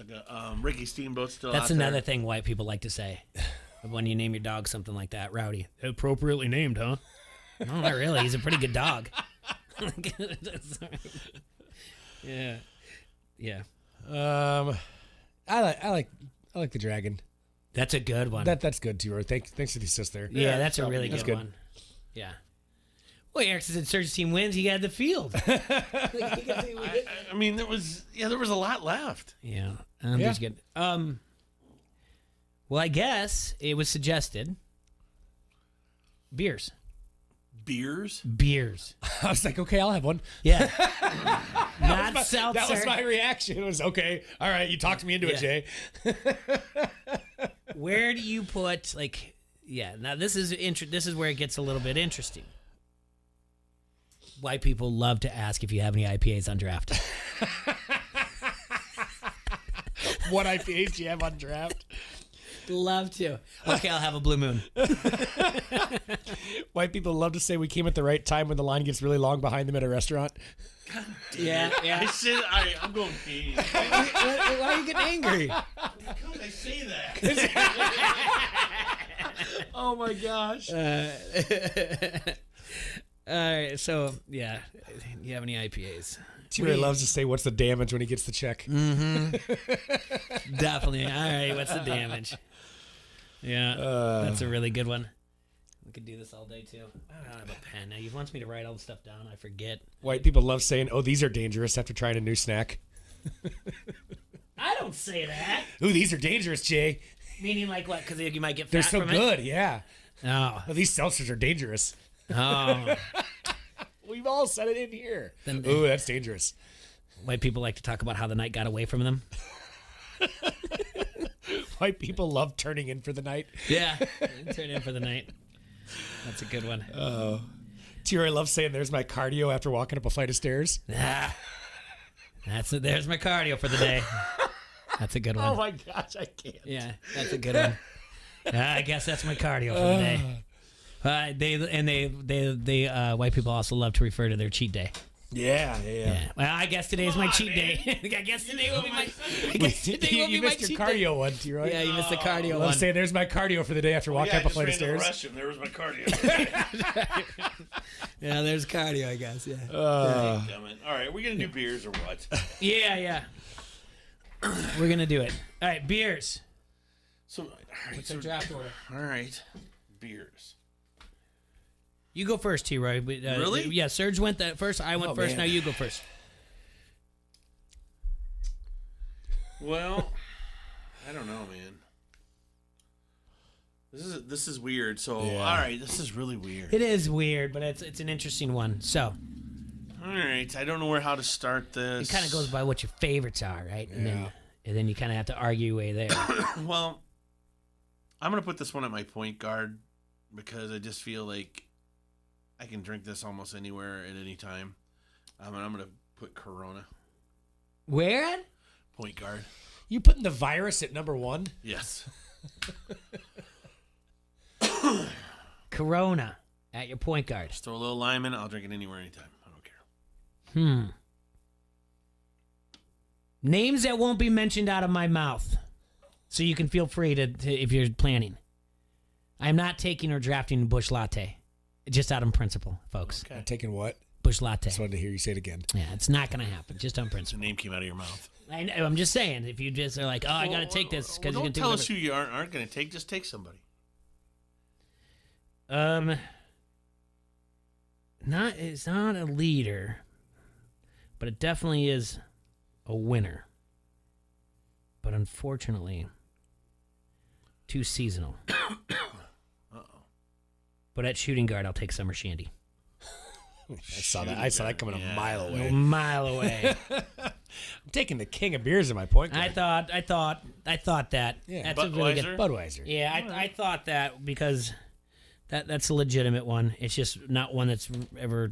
Ricky Steamboat's still out That's there. another thing white people like to say. When you name your dog something like that, Rowdy. Appropriately named, huh? No, not really. He's a pretty good dog. Yeah. Yeah. I like the dragon. That's a good one. That's good too. Thanks for the assist there. Yeah, that's a really That's good one. Yeah. Well, Erickson said Surge's team wins. He had the field. I mean, there was a lot left. Yeah. There's good. Well, I guess it was suggested. Beers. Beers. I was like, okay, I'll have one. Yeah. Not seltzer. That was my reaction. It was okay. All right, you talked me into it, Jay. Where do you put now this is where it gets a little bit interesting. White people love to ask if you have any IPAs on draft. What IPAs do you have on draft? Love to. Okay, I'll have a Blue Moon. White people love to say we came at the right time when the line gets really long behind them at a restaurant. Yeah. I'm going pee. Why are you getting angry? Because I say that. Oh my gosh. All right, so yeah, you have any IPAs? T-Ray loves to say, "What's the damage?" when he gets the check. Mm-hmm. Definitely. All right, what's the damage? Yeah, that's a really good one. We could do this all day too. I don't have a pen now. You want me to write all the stuff down? I forget. White people love saying, "Oh, these are dangerous," after trying a new snack. I don't say that. Ooh, these are dangerous, Jay. Meaning like what? Because you might get fat They're so from good, it? yeah. Oh. Well, these seltzers are dangerous. Oh. We've all said it in here. Then- Ooh, that's dangerous. White people like to talk about how the night got away from them. White people love turning in for the night. Yeah, turn in for the night. That's a good one. Oh. T-Ray loves saying, "There's my cardio after walking up a flight of stairs." Ah, there's my cardio for the day. That's a good one. Oh my gosh, I can't. Yeah, that's a good one. I guess that's my cardio for the day. White people also love to refer to their cheat day. Yeah. Well, I guess today's my cheat day. I guess today will be my. I guess today will be You my missed cheat your day. cardio one, T-Ray. Yeah, you missed the cardio Love one. saying, "There's my cardio for the day after walking up a flight of stairs." There was my cardio. Yeah, there's cardio, I guess. Yeah. All right, are we gonna do beers or what? Yeah. We're gonna do it. All right, beers. So, all right, What's our draft order? All right, beers. You go first, T-Roy. Really? Yeah, Serge went that first. I went first. man. Now you go first. Well, I don't know, man. This is weird. So, all right, this is really weird. It is weird, but it's an interesting one. So, all right, I don't know how to start this. it kind of goes by what your favorites are, right? And then you kind of have to argue your way there. Well, I'm gonna put this one at my point guard because I just feel like I can drink this almost anywhere at any time. And I'm gonna put Corona. Where at? Point guard. You putting the virus at number 1? Yes. Corona at your point guard. Just throw a little lime in it. I'll drink it anywhere, anytime. I don't care. Names that won't be mentioned out of my mouth. So you can feel free to if you're planning. I'm not taking or drafting Bush Latte. Just out of principle, folks. Okay. Taking what? Bush Latte. Just wanted to hear you say it again. Yeah, it's not going to happen. Just on principle. The name came out of your mouth. I'm just saying, if you just are like, I got to take this because don't you can tell us who you aren't going to take. Just take somebody. It's not a leader, but it definitely is a winner. But unfortunately, too seasonal. But at shooting guard, I'll take Summer Shandy. I saw that coming a mile away. A mile away. I'm taking the king of beers in my point guard. I thought that. Yeah. That's a really good Budweiser. Yeah, I thought that because that's a legitimate one. It's just not one that's ever.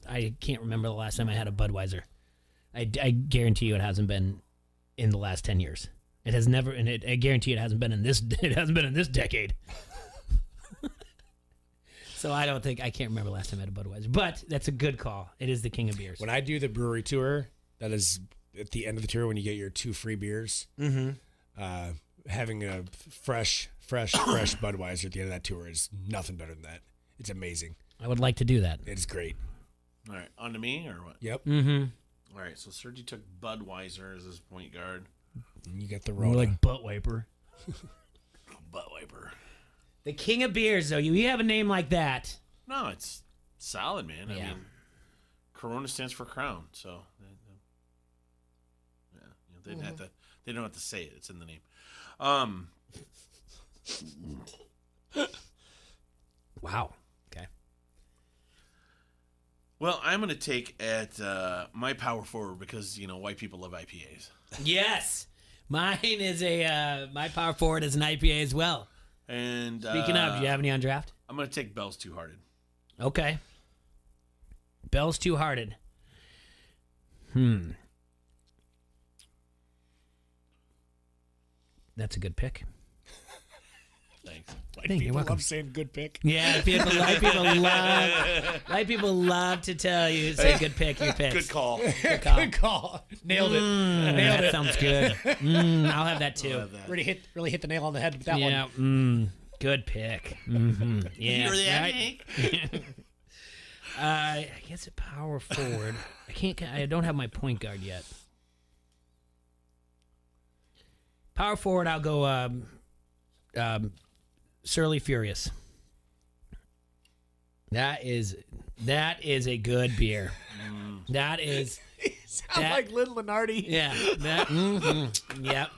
I can't remember the last time I had a Budweiser. I guarantee you it hasn't been in the last 10 years. It has never, and I guarantee it hasn't been in this. It hasn't been in this decade. So I can't remember last time I had a Budweiser. But that's a good call. It is the king of beers. When I do the brewery tour, that is at the end of the tour when you get your 2 free beers. Mm-hmm. Having a fresh Budweiser at the end of that tour is nothing better than that. It's amazing. I would like to do that. It's great. All right, on to me or what? Yep. Mm-hmm. All right, so Sergi took Budweiser as his point guard. And you got the More Rona. like butt wiper. Butt wiper. The king of beers, though. You have a name like that. No, it's solid, man. Yeah. I mean, Corona stands for crown, so they didn't have to. They don't have to say it. It's in the name. Wow. Okay. Well, I'm going to take at my power forward because white people love IPAs. Yes, mine is my power forward is an IPA as well. And speaking of, do you have any on draft? I'm going to take Bell's Two Hearted. Okay. Bell's Two Hearted. That's a good pick. Thanks. You're welcome. Love saying good pick. Yeah, white people love to tell you, say good pick, your picks. Good call. Good call. Nailed it. Nailed it. Sounds good. I'll have that too. Really hit the nail on the head with that one. Yeah. Good pick. Mm-hmm. Yeah. Right. I guess a power forward. I don't have my point guard yet. Power forward, I'll go Surly Furious. That is a good beer. That is. Sound like Lynn Lenardi. Yeah. Yep.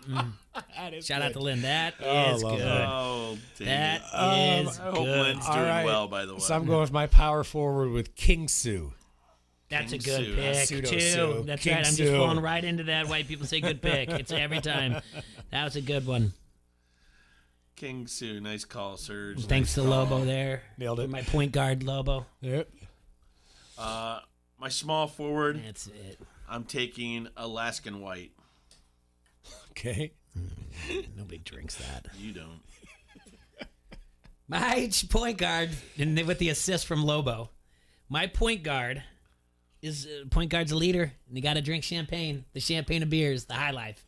That is Shout good. out to Lynn. That is good. Oh, that is I hope good. Lynn's doing well, by the way. So I'm going with my power forward with King Sue. That's King a good Sue. pick, Pseudo too. Sue. That's King right. I'm Sue. just falling right into that. White people say good pick. It's every time. That was a good one. King Sue. Nice call, Serge. Thanks to Lobo there. Nailed it. For my point guard, Lobo. Yep. My small forward. That's it. I'm taking Alaskan White. Okay. Nobody drinks that. You don't. My point guard, and with the assist from Lobo, my point guard is point guard's a leader, and you got to drink champagne. The champagne of beers, the high life.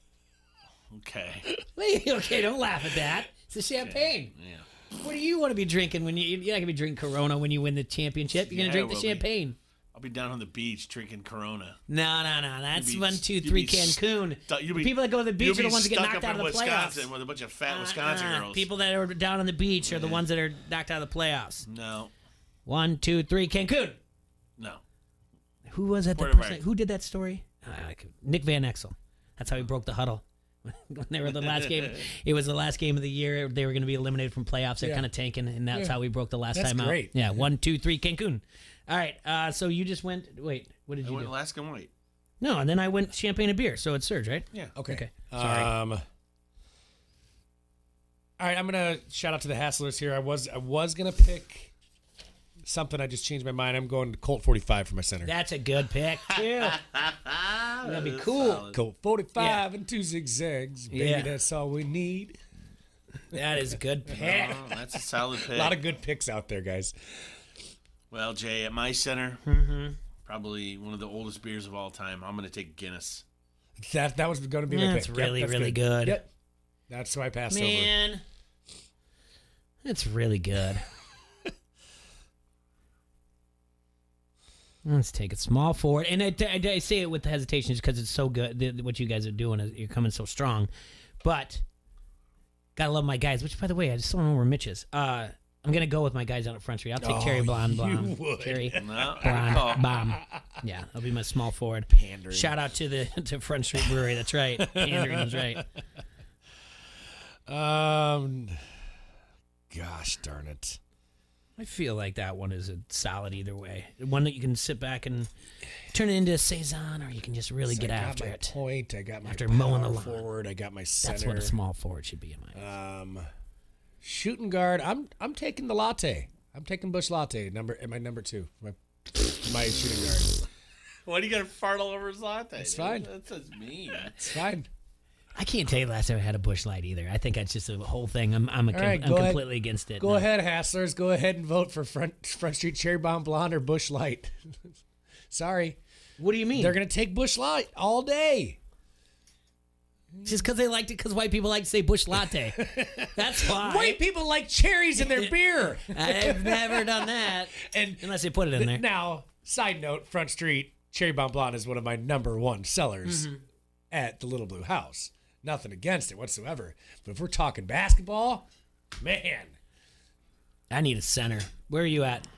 Okay. Okay, don't laugh at that. It's the champagne. Okay. Yeah. What do you want to be drinking when you're not going to be drinking Corona when you win the championship? You're going to drink the champagne. I'll be down on the beach drinking Corona. No. That's 1, 2, 3 you'll be Cancun. You'll be, people that go to the beach are the ones that get stuck knocked up out of in the Wisconsin playoffs. with a bunch of fat Wisconsin girls. People that are down on the beach are the ones that are knocked out of the playoffs. No. 1, 2, 3 Cancun. No. Who was that? Puerto Person? Rico. Who did that story? Nick Van Exel. That's how he broke the huddle. when they were the last game. It was the last game of the year. They were going to be eliminated from playoffs. They're kind of tanking, and that's how we broke the last time great. out. Yeah, 1, 2, 3, Cancun. All right, so you just went. Wait, what did you went do? Alaskan White. No, and then I went champagne and beer. So it's Surge, right? Yeah. Okay. Sorry. All right, I'm gonna shout out to the Hasslers here. I was gonna pick something. I just changed my mind. I'm going to Colt 45 for my center. That's a good pick too. That'd be cool. Solid. Colt 45 and 2 zigzags. Baby, that's all we need. That is a good pick. Oh, that's a solid pick. A lot of good picks out there, guys. Well, Jay, at my center, probably one of the oldest beers of all time. I'm going to take Guinness. That was going to be my pick. That's really, that's really good. Yep. That's why I passed over. Man, that's really good. Let's take it small forward. And I say it with hesitation just because it's so good. What you guys are doing, you're coming so strong. But, gotta love my guys. Which, by the way, I just don't know where Mitch is. I'm going to go with my guys out at Front Street. I'll take Cherry Blonde. Cherry Blonde Bomb. Yeah, that'll be my small forward. Pandering. Shout out to Front Street Brewery. That's right. Pandering is right. Gosh darn it. I feel like that one is a solid either way. One that you can sit back and turn it into a saison, or you can just really get after it. Point. I got my after mowing the lawn. Forward. I got my center. That's what a small forward should be in my shooting guard. I'm taking the latte. I'm taking Bush Latte. My number 2. My shooting guard. Why do you got to fart all over his latte? It's fine. That's mean. It's fine. I can't tell you the last time I had a Bush Light either. I think that's just a whole thing. I'm completely against it. Go ahead, Hasslers. Go ahead and vote for Front Street Cherry Bomb Blonde or Bush Light. Sorry. What do you mean? They're going to take Bush Light all day. Just because they liked it, because white people like to say Bush Latte. That's why. White people like cherries in their beer. I've never done that. Unless they put it in there. Now, side note, Front Street Cherry Bomb Blonde is one of my number 1 sellers at the Little Blue House. Nothing against it whatsoever. But if we're talking basketball, man. I need a center. Where are you at?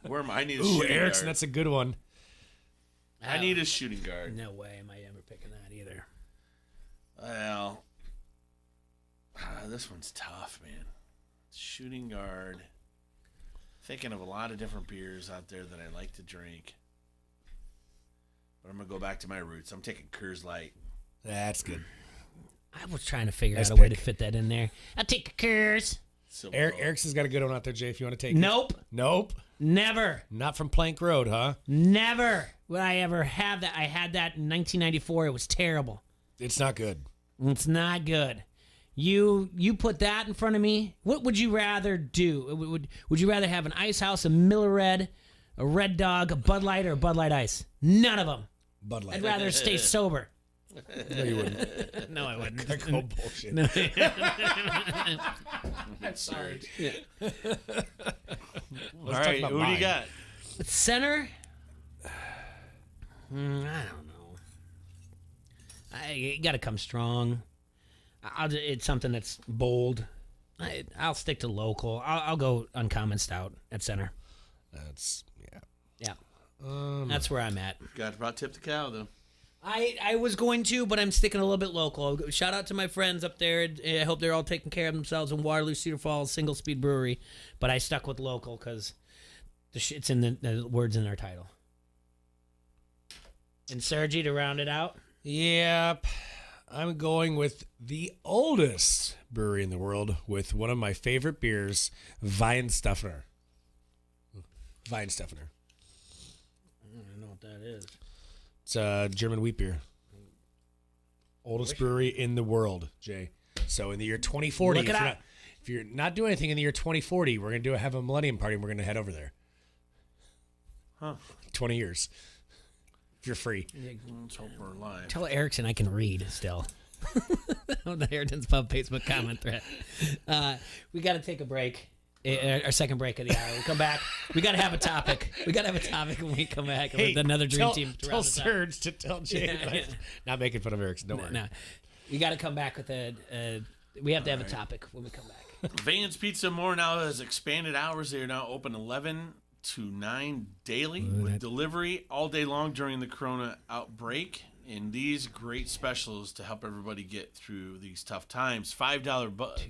Where am I? I need a shooting shooting Erickson, guard. That's a good one. I need a shooting guard. No way am I ever picking that either. Well, this one's tough, man. Shooting guard. Thinking of a lot of different beers out there that I like to drink. But I'm going to go back to my roots. I'm taking Coors Light. That's good. I was trying to figure out a way to fit that in there. I'll take a Coors. Erickson's got a good one out there, Jay, if you want to take Nope. it. Nope. Never. Not from Plank Road, huh? Never would I ever have that. I had that in 1994. It was terrible. It's not good. It's not good. You put that in front of me. What would you rather do? Would you rather have an Ice House, a Miller Red, a Red Dog, a Bud Light, or a Bud Light Ice? None of them. Bud Light. I'd rather stay sober. No, you wouldn't. No, I wouldn't. That's all bullshit. No. Sorry. All right, who do you got? Center? I don't know. I got to come strong. It's something that's bold. I'll stick to local. I'll go uncommon stout at center. That's yeah. That's where I'm at. Got about tip the cow though. I was going to, but I'm sticking a little bit local. Shout out to my friends up there. I hope they're all taking care of themselves in Waterloo, Cedar Falls, Single Speed Brewery. But I stuck with local because it's in the words in their title. And Sergi to round it out. Yep. I'm going with the oldest brewery in the world with one of my favorite beers, Weihenstephaner. Weihenstephaner. I don't know what that is. It's a German wheat beer. Oldest brewery in the world, Jay. So in the year 2040, if you're not doing anything in the year 2040, we're going to have a millennium party and we're going to head over there. Huh. 20 years. If you're free. Let's hope we're alive. Tell Erickson I can read still. On the Heritage Pub Facebook comment thread. We got to take a break. Our second break of the hour. We come back. We got to have a topic. We got to have a topic when we come back with another dream team. Tell Serge to tell Jay. Yeah. Not making fun of Erickson. Don't worry. No. We got to come back with we have to have a topic when we come back. Van's Pizza More now has expanded hours. They are now open 11 to 9 daily with delivery all day long during the Corona outbreak. And these great specials to help everybody get through these tough times. $5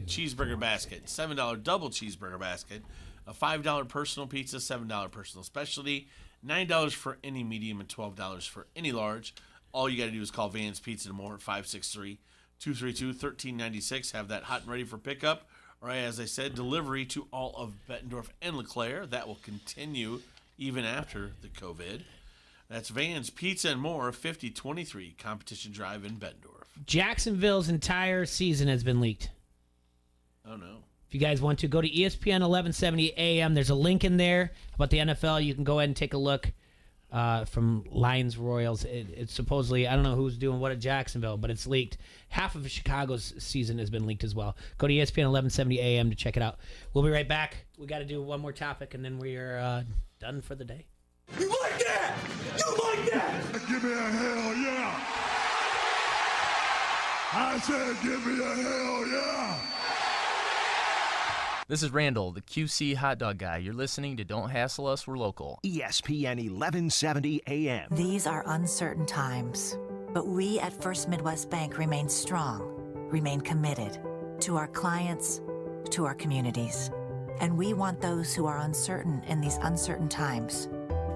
cheeseburger basket, $7 double cheeseburger basket, a $5 personal pizza, $7 personal specialty, $9 for any medium, and $12 for any large. All you got to do is call Van's Pizza and More at 563-232-1396. Have that hot and ready for pickup. Or, as I said, delivery to all of Bettendorf and LeClaire. That will continue even after the COVID. That's Van's Pizza and More, 5023 Competition Drive in Bettendorf. Jacksonville's entire season has been leaked. Oh, no. If you guys want to, go to ESPN 1170 AM. There's a link in there about the NFL. You can go ahead and take a look from Lions Royals. It's supposedly, I don't know who's doing what at Jacksonville, but it's leaked. Half of Chicago's season has been leaked as well. Go to ESPN 1170 AM to check it out. We'll be right back. We got to do one more topic, and then we are done for the day. You like that? You like that? Give me a hell yeah. I said give me a hell yeah. This is Randall, the QC hot dog guy. You're listening to Don't Hassle Us, We're Local. ESPN 1170 AM. These are uncertain times, but we at First Midwest Bank remain strong, remain committed to our clients, to our communities. And we want those who are uncertain in these uncertain times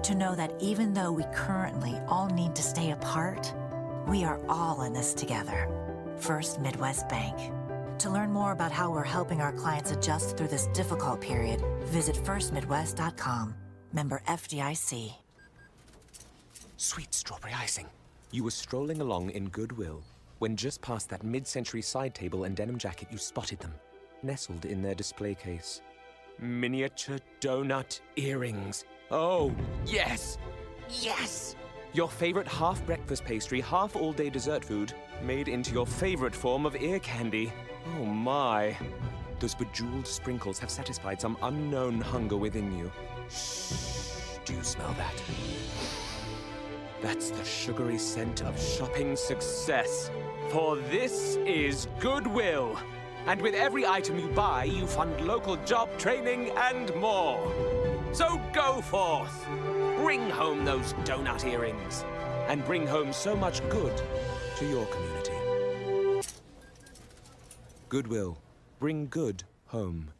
to know that even though we currently all need to stay apart, we are all in this together. First Midwest Bank. To learn more about how we're helping our clients adjust through this difficult period, visit firstmidwest.com. Member FDIC. Sweet strawberry icing. You were strolling along in Goodwill when just past that mid-century side table and denim jacket you spotted them, nestled in their display case. Miniature donut earrings. Oh, yes! Yes! Your favorite half-breakfast pastry, half-all-day dessert food, made into your favorite form of ear candy. Oh my. Those bejeweled sprinkles have satisfied some unknown hunger within you. Shh, do you smell that? That's the sugary scent of shopping success. For this is Goodwill. And with every item you buy, you fund local job training and more. So go forth. Bring home those donut earrings. And bring home so much good to your community. Goodwill. Bring good home.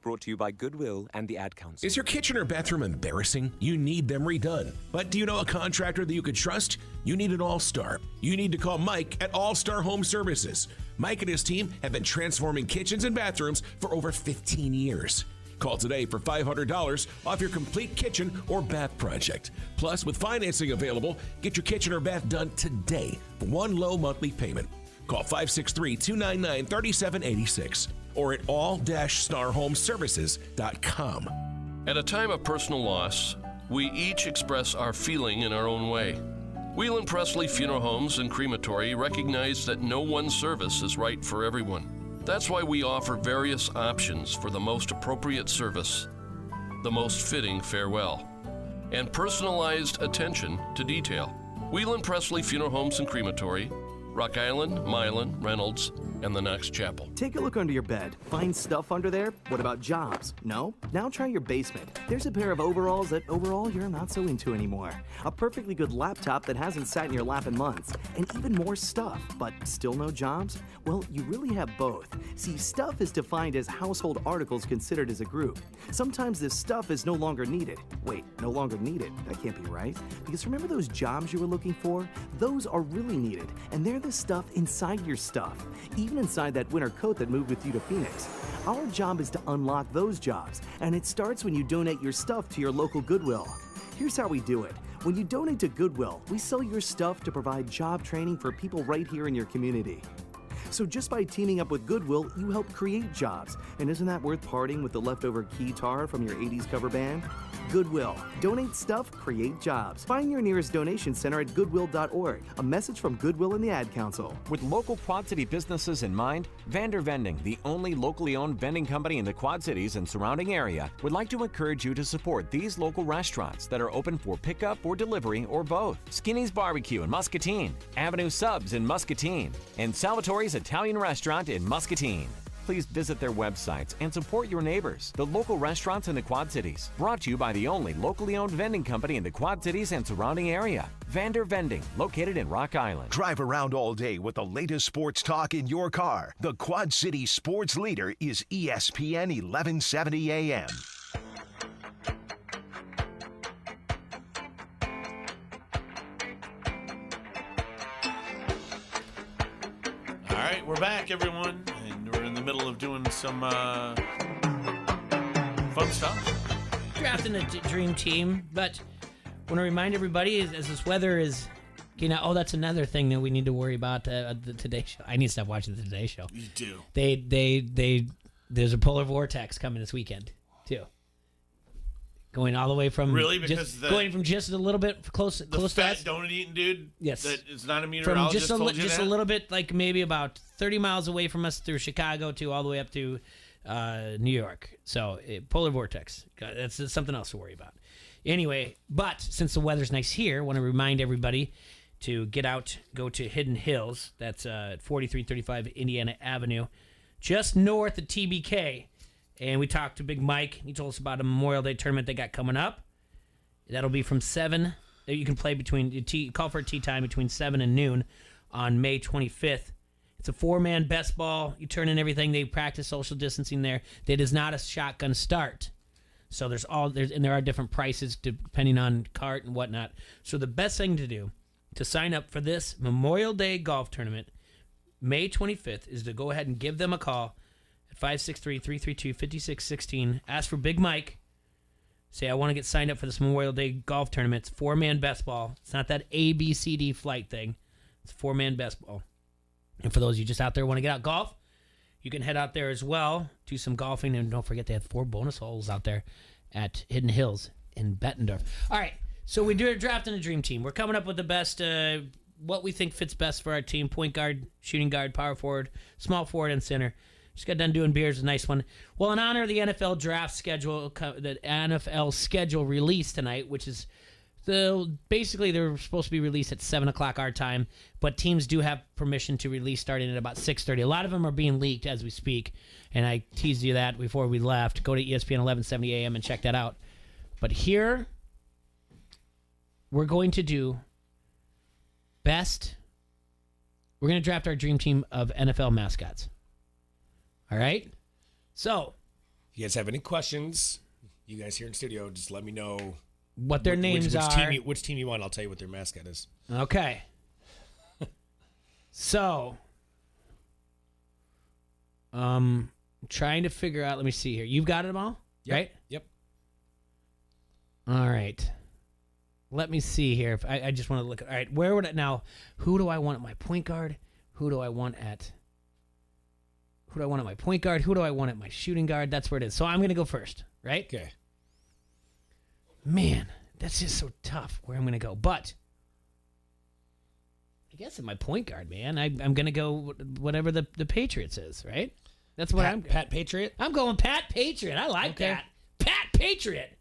Brought to you by Goodwill and the Ad Council. Is your kitchen or bathroom embarrassing? You need them redone. But do you know a contractor that you could trust? You need an all-star. You need to call Mike at All-Star Home Services. Mike and his team have been transforming kitchens and bathrooms for over 15 years. Call today for $500 off your complete kitchen or bath project. Plus, with financing available, get your kitchen or bath done today for one low monthly payment. Call 563-299-3786 or at all-starhomeservices.com. At a time of personal loss, we each express our feeling in our own way. Whelan Presley Funeral Homes and Crematory recognize that no one service is right for everyone. That's why we offer various options for the most appropriate service, the most fitting farewell, and personalized attention to detail. Whelan Presley Funeral Homes and Crematory, Rock Island, Milan, Reynolds, and the Knox Chapel. Take a look under your bed. Find stuff under there? What about jobs? No? Now try your basement. There's a pair of overalls that overall you're not so into anymore. A perfectly good laptop that hasn't sat in your lap in months. And even more stuff, but still no jobs? Well, you really have both. See, stuff is defined as household articles considered as a group. Sometimes this stuff is no longer needed. Wait, no longer needed? That can't be right. Because remember those jobs you were looking for? Those are really needed, and they're the stuff inside your stuff. Even inside that winter coat that moved with you to Phoenix. Our job is to unlock those jobs, and it starts when you donate your stuff to your local Goodwill. Here's how we do it. When you donate to Goodwill, we sell your stuff to provide job training for people right here in your community. So just by teaming up with Goodwill, you help create jobs. And isn't that worth parting with the leftover guitar from your 80s cover band? Goodwill. Donate stuff, create jobs. Find your nearest donation center at goodwill.org. A message from Goodwill and the Ad Council. With local Quad City businesses in mind, Vander Vending, the only locally owned vending company in the Quad Cities and surrounding area, would like to encourage you to support these local restaurants that are open for pickup or delivery or both. Skinny's Barbecue in Muscatine, Avenue Subs in Muscatine, and Salvatore's Italian Restaurant in Muscatine. Please visit their websites and support your neighbors, the local restaurants in the Quad Cities. Brought to you by the only locally owned vending company in the Quad Cities and surrounding area. Vander Vending, located in Rock Island. Drive around all day with the latest sports talk in your car. The Quad City sports leader is ESPN 1170 AM. All right, we're back, everyone, and we're in the middle of doing some fun stuff. Drafting a dream team, but I want to remind everybody as this weather is, that's another thing that we need to worry about. The Today Show. I need to stop watching the Today Show. You do. There's a polar vortex coming this weekend too. Going all the way from going from just a little bit close to fat us. donut eating dude. Yes, that is not a from meteorologist. just a little bit, like maybe about 30 miles away from us through Chicago to all the way up to New York. So polar vortex. That's something else to worry about. Anyway, but since the weather's nice here, I want to remind everybody to get out, go to Hidden Hills. That's 4335 Indiana Avenue, just north of TBK. And we talked to Big Mike. He told us about a Memorial Day tournament they got coming up. That'll be from 7. You can play call for a tee time between 7 and noon on May 25th. It's a 4-man best ball. You turn in everything. They practice social distancing there. It is not a shotgun start. So there are different prices depending on cart and whatnot. So the best thing to do to sign up for this Memorial Day golf tournament, May 25th, is to go ahead and give them a call at 563-332-5616. Ask for Big Mike. Say, I want to get signed up for this Memorial Day golf tournament. It's 4-man best ball. It's not that ABCD flight thing. It's 4-man best ball. And for those of you just out there who want to get out golf, you can head out there as well, do some golfing, and don't forget they have 4 bonus holes out there at Hidden Hills in Bettendorf. All right, so we do a draft and a dream team. We're coming up with the best, what we think fits best for our team: point guard, shooting guard, power forward, small forward, and center. Just got done doing beers, a nice one. Well, in honor of the NFL draft schedule, the NFL schedule release tonight, which is basically they're supposed to be released at 7 o'clock our time, but teams do have permission to release starting at about 6:30. A lot of them are being leaked as we speak, and I teased you that before we left. Go to ESPN 1170 AM and check that out. But here, we're going to do we're going to draft our dream team of NFL mascots. All right? So, if you guys have any questions, you guys here in studio, just let me know what their names are. Which team you want, I'll tell you what their mascot is. Okay. So, trying to figure out, let me see here. You've got them all? Yep. Right? Yep. All right. Let me see here. If I just want to look at, all right, where would who do I want at my point guard? Who do I want at my point guard? Who do I want at my shooting guard? That's where it is. So I'm going to go first, right? Okay. Man, that's just so tough where I'm going to go. But I guess at my point guard, man, I'm going to go whatever the Patriots is, right? That's what Pat Patriot? I'm going Pat Patriot. I like that. Pat Patriot.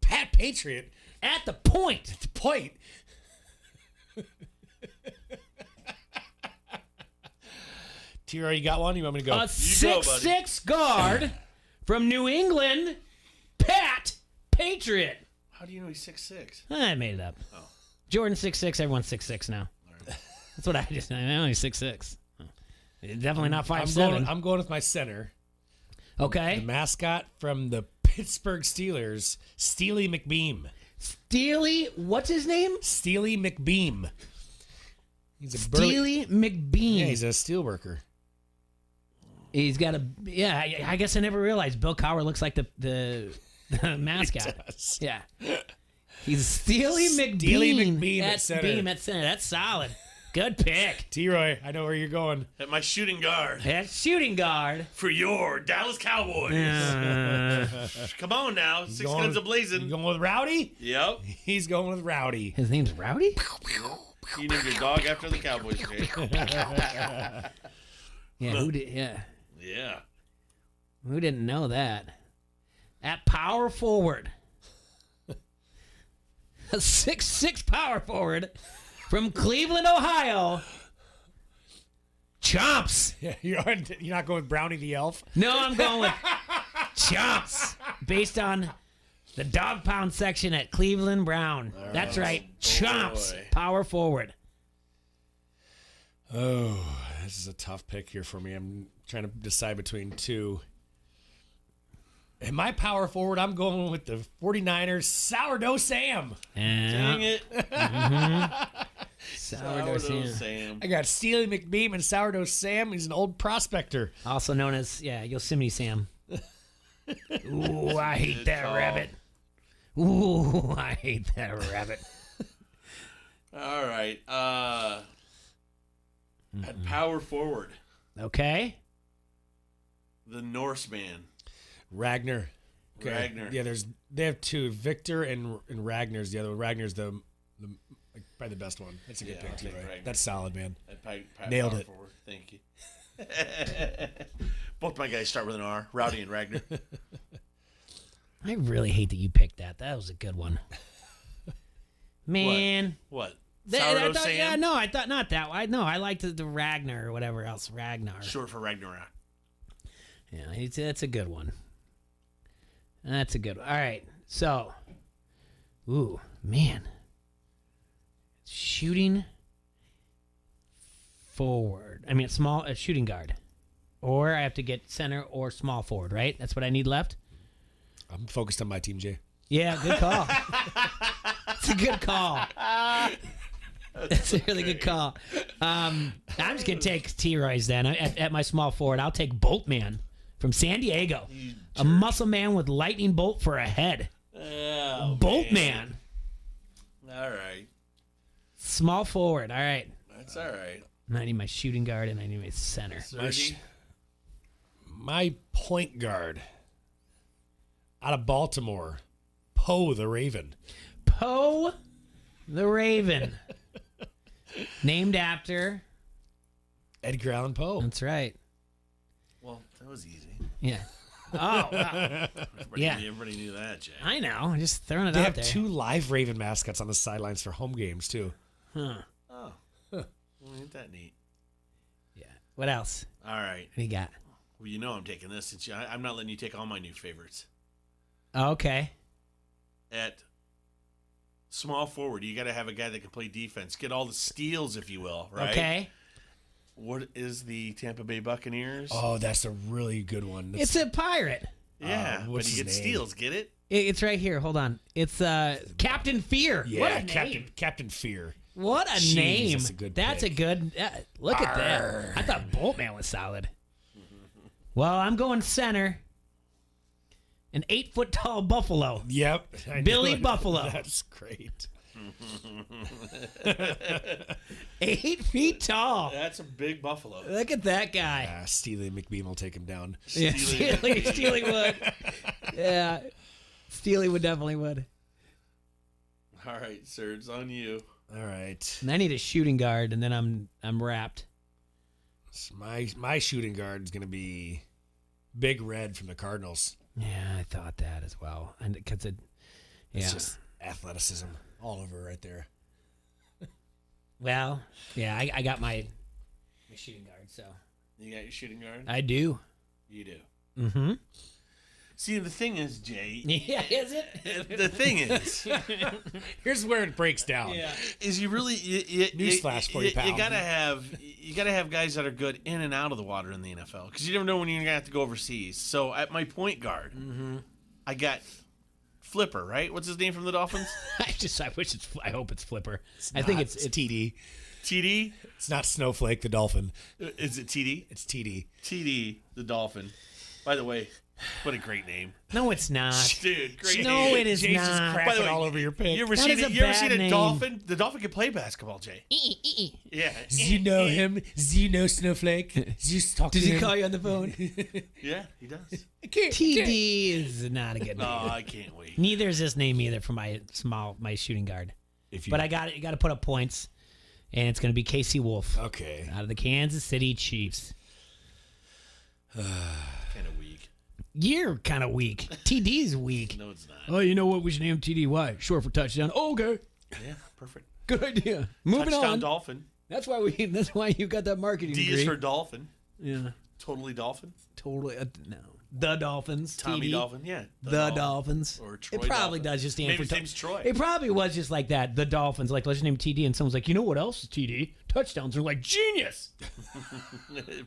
Pat Patriot. At the point. At the point. Tira, you got one? You want me to go? A 6'6" guard from New England, Pat Patriot. How do you know he's 6'6"? I made it up. Oh. Jordan 6'6", everyone's 6'6" now. Right. That's what I know. He's 6'6". Definitely not 5'7". I'm going with my center. Okay. The mascot from the Pittsburgh Steelers, Steely McBeam. Steely, what's his name? Steely McBeam. He's a Steely McBeam. Yeah, he's a steel worker. He's got I guess I never realized Bill Cowher looks like the mascot. He does. Yeah. He's Steely McBeam. Steely McBeam at center. Beam at center. That's solid. Good pick. T-Roy, I know where you're going. At my shooting guard. At shooting guard. For your Dallas Cowboys. Come on now. Six guns a-blazing. You going with Rowdy? Yep. He's going with Rowdy. His name's Rowdy? You named your dog after the Cowboys. Yeah, who did? Yeah. Yeah. Who didn't know that? At power forward. A 6'6" power forward from Cleveland, Ohio. Chomps. Yeah, you're not going with Brownie the Elf? No, I'm going with Chomps, based on the dog pound section at Cleveland Brown. That's right. Chomps, power forward. Oh, this is a tough pick here for me. I'm trying to decide between two. And my power forward, I'm going with the 49ers, Sourdough Sam. Dang it. Sourdough Sam. I got Steely McBeam and Sourdough Sam. He's an old prospector. Also known as, Yosemite Sam. Ooh, I hate that rabbit. Ooh, I hate that rabbit. All right. At power forward. Okay. The Norseman. Ragnar. Okay. Ragnar. Yeah, they have two. Victor and Ragnar's the other one. Ragnar's the probably the best one. That's a good pick too, right? Ragnar. That's solid, man. Nailed it. Forward. Thank you. Both my guys start with an R. Rowdy and Ragnar. I really hate that you picked that. That was a good one. Man. What? I thought, Sam? yeah, no, I thought not that. I liked the Ragnar or whatever else. Ragnar. Short for Ragnarok. Yeah, that's a good one. That's a good one. All right. So, ooh, man. Shooting forward. I mean, a shooting guard. Or I have to get center or small forward, right? That's what I need left? I'm focused on my team, Jay. Yeah, good call. It's a good call. That's a really good call. I'm just going to take T-Roy's then at my small forward. I'll take Boltman from San Diego. A muscle man with lightning bolt for a head. Oh, Boltman. All right. Small forward. All right. That's all right. I need my shooting guard and I need my center. My point guard out of Baltimore, Poe the Raven. Poe the Raven. Named after Edgar Allan Poe. That's right. Well, that was easy. Yeah. Oh, wow. Everybody knew that, Jay. I know. I'm just throwing it They out have there. 2 live Raven mascots on the sidelines for home games, too. Huh. Oh. Well, ain't that neat? Yeah. What else? All right. What do you got? Well, you know I'm taking this since I'm not letting you take all my new favorites. Okay. At small forward, you got to have a guy that can play defense. Get all the steals, if you will, right? Okay. What is the Tampa Bay Buccaneers? Oh, that's a really good one. It's a pirate. Yeah, but he gets steals. Get it? It's right here. Hold on. It's Captain Fear. Yeah, what a name. Captain Fear. What a Jeez, name. That's a good That's pick. a good. Look at that. I thought Boltman was solid. Well, I'm going center. An 8-foot-tall buffalo. Yep. Billy Buffalo. That's great. 8 feet tall. That's a big buffalo. Look at that guy. Yeah, Steely McBeam will take him down. Yeah, Steely would. Yeah, Steely would definitely would. All right, sir, it's on you. All right. And I need a shooting guard, and then I'm wrapped. So my shooting guard is going to be Big Red from the Cardinals. Yeah, I thought that as well, and because It's just athleticism all over right there. Well, yeah, I got my shooting guard, so. You got your shooting guard? I do. You do. Mm-hmm. See, the thing is, Jay. Yeah, is it? The thing is. Here's where it breaks down. Yeah. Is you really. Newsflash for you, pal. You gotta have guys that are good in and out of the water in the NFL because you never know when you're gonna have to go overseas. So at my point guard, I got Flipper. Right? What's his name from the Dolphins? I hope it's Flipper. I think it's TD. TD. It's not Snowflake the Dolphin. Is it TD? It's TD. TD the Dolphin. By the way, what a great name. No, it's not. Dude, great no, name. it is Jay's not. just crapping By the way, all over your pick. You ever That seen is a a name. dolphin? The dolphin can play basketball, Jay. Yeah. Do you know him? Do you know Snowflake? Does he call you on the phone? Yeah, he does. TD is not a good name. Oh, I can't wait. Neither is this name either for my shooting guard. But I got it. You got to put up points, and it's going to be Casey Wolf. Okay. Out of the Kansas City Chiefs. Kind of weak. You're kind of weak. TD's weak. No, it's not. Oh, you know what? We should name him TD. Why? Short for touchdown. Oh, okay. Yeah, perfect. Good idea. Moving Touchdown on. Dolphin. That's why you got that marketing D degree. is for dolphin. Yeah. Totally dolphin. Totally. No. The Dolphins. Tommy TD. Dolphin. Yeah. The Dolphins. Or Troy It probably Dolphin. does just stand Maybe for his name's Troy. It probably was just like that. The Dolphins. Like, let's name TD, and someone's like, you know what else is TD? Touchdowns. Are like, genius.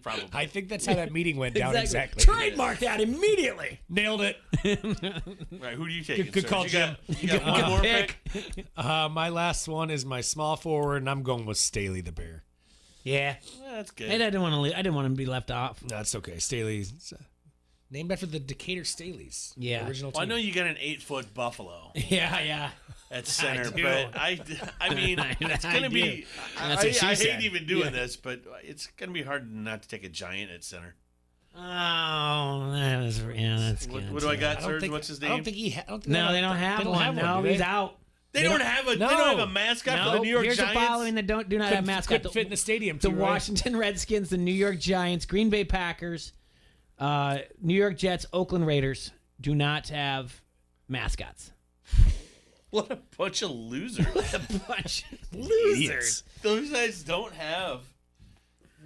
Probably. I think that's how that meeting went down exactly. Trademark that immediately. Nailed it. Right, who do you take? Good call, Jim. You got one more pick? My last one is my small forward, and I'm going with Staley the Bear. Yeah. That's good. And I didn't want him to be left off. No, that's okay. Staley's named after the Decatur Staleys. Yeah. The original Well, I team. know you got an 8-foot buffalo. Yeah. At center, I do. but I mean, it's gonna be. That's what she I said. hate even doing this, but it's gonna be hard not to take a giant at center. Oh, that's good. What do I got, Serge? What's his name? I don't think he. No, they don't have one. No, he's out. They don't have a mascot for the New York Here's Giants. the following that do not have mascots. Couldn't fit in the stadium. The too, right? Washington Redskins, the New York Giants, Green Bay Packers, New York Jets, Oakland Raiders do not have mascots. What a bunch of losers! What a bunch of losers. Those guys don't have.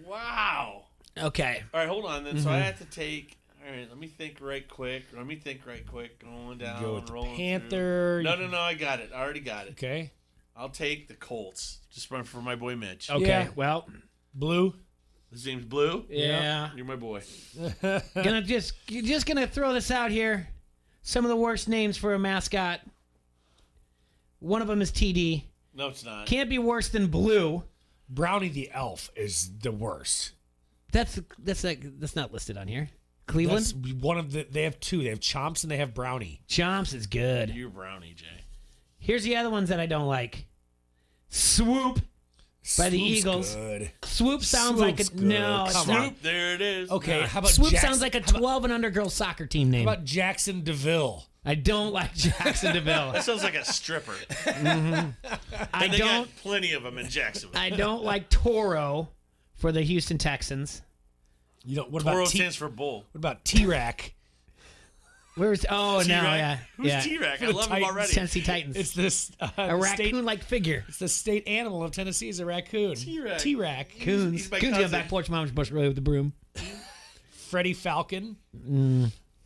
Wow. Okay. All right, hold on then. So I have to take. All right, let me think right quick. Rolling down. Go with the rolling Panther. through. No, I got it. I already got it. Okay. I'll take the Colts. Just run for my boy Mitch. Okay. Yeah. Well, Blue. His name's Blue. Yeah. You're my boy. Just gonna throw this out here. Some of the worst names for a mascot. One of them is TD. No, it's not. Can't be worse than Blue. Brownie the Elf is the worst. That's not listed on here. Cleveland. That's one of the. They have two. They have Chomps and they have Brownie. Chomps is good. You're Brownie, Jay. Here's the other ones that I don't like. Swoop by the Swoop's Eagles. Good. Swoop sounds like a Swoop's good. no. Come Swoop. on. There it is. Okay, how about Swoop Jackson, sounds like a 12 and under girls soccer team name. How about Jackson DeVille? I don't like Jackson DeVille. That sounds like a stripper. I They don't. got plenty of them in Jacksonville. I don't like Toro for the Houston Texans. You don't. What Toro about stands for bull. What about T-Rack? Where's no, T-Rack? yeah, Who's yeah. T-Rack? I The love him Titans. already. Tennessee Titans. It's this a raccoon-like figure. It's the state animal of Tennessee. Is a raccoon. T-Rack. T-Rack. Coons. He's my Coons on cousin. back porch. Mom's bush really with the broom. Freddie Falcon.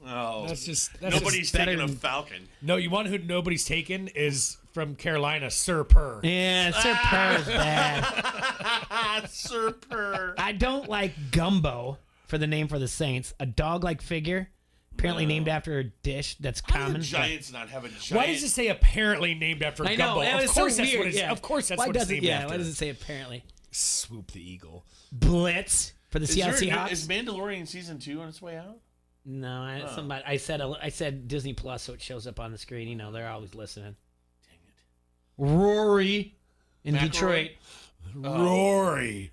Oh, That's nobody's better taking a than- Falcon. No, you want who nobody's taken is from Carolina, Sir Purr. Yeah, Sir Purr is bad. Sir Purr. I don't like Gumbo for the name for the Saints. A dog-like figure, apparently named after a dish that's How do common. the Giants not have a giant? Why does it say apparently named after I know. Gumbo? It Of was course so that's weird. what it's. Yeah. Of course that's Why what it's does it? named Yeah. after. Why does it say apparently? Swoop the Eagle. Blitz for the Seattle Seahawks. Is Mandalorian season 2 on its way out? No, I said Disney Plus, so it shows up on the screen. You know, they're always listening. Dang it. Rory in McElroy? Detroit. Rory.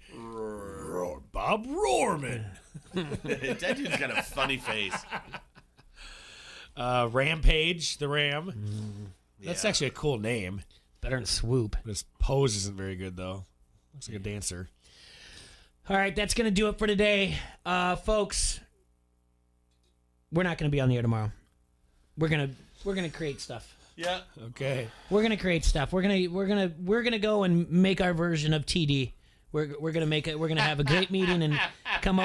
Bob Rohrman. That dude's got a funny face. Rampage, the Ram. That's actually a cool name. Better than Swoop. His pose isn't very good, though. Looks like a dancer. All right, that's going to do it for today. Folks, we're not going to be on the air tomorrow. We're going to create stuff. Yeah. Okay. We're going to create stuff. We're going to go and make our version of TD. We're going to make it. We're going to have a great meeting and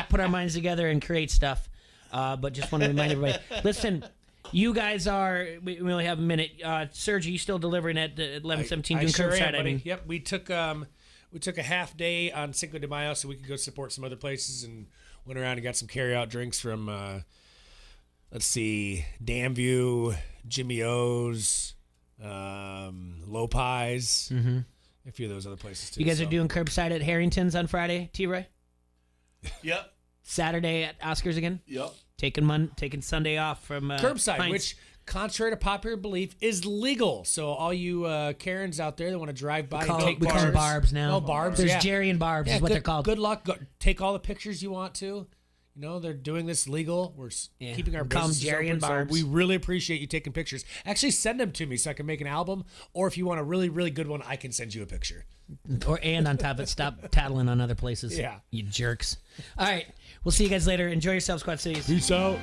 put our minds together and create stuff. But just want to remind everybody, listen, you guys we only have a minute. Serge, are you still delivering at 11:17 doing sure curbside? am, buddy. I mean, Yep, we took a half day on Cinco de Mayo so we could go support some other places and went around and got some carry-out drinks from, let's see, Damview, Jimmy O's, Low Pies, a few of those other places too. you guys so. are doing curbside at Harrington's on Friday, T-Ray? Yep. Saturday at Oscars again? Yep. Taking Sunday off from Curbside, pints. which, contrary to popular belief, is legal. So all you Karens out there that want to drive by and take we call them Barbs now. Oh, Barbs. There's yeah. Jerry and Barbs Yeah, is what good, they're called. Good luck. Go, take all the pictures you want to. You know, they're doing this legal. We're keeping our We call 'em businesses Jerry open, and Barbs. So we really appreciate you taking pictures. Actually, send them to me so I can make an album. Or if you want a really, really good one, I can send you a picture. And on top of it, stop tattling on other places. Yeah. You jerks. All right. We'll see you guys later. Enjoy yourselves, Quad Cities. Peace out.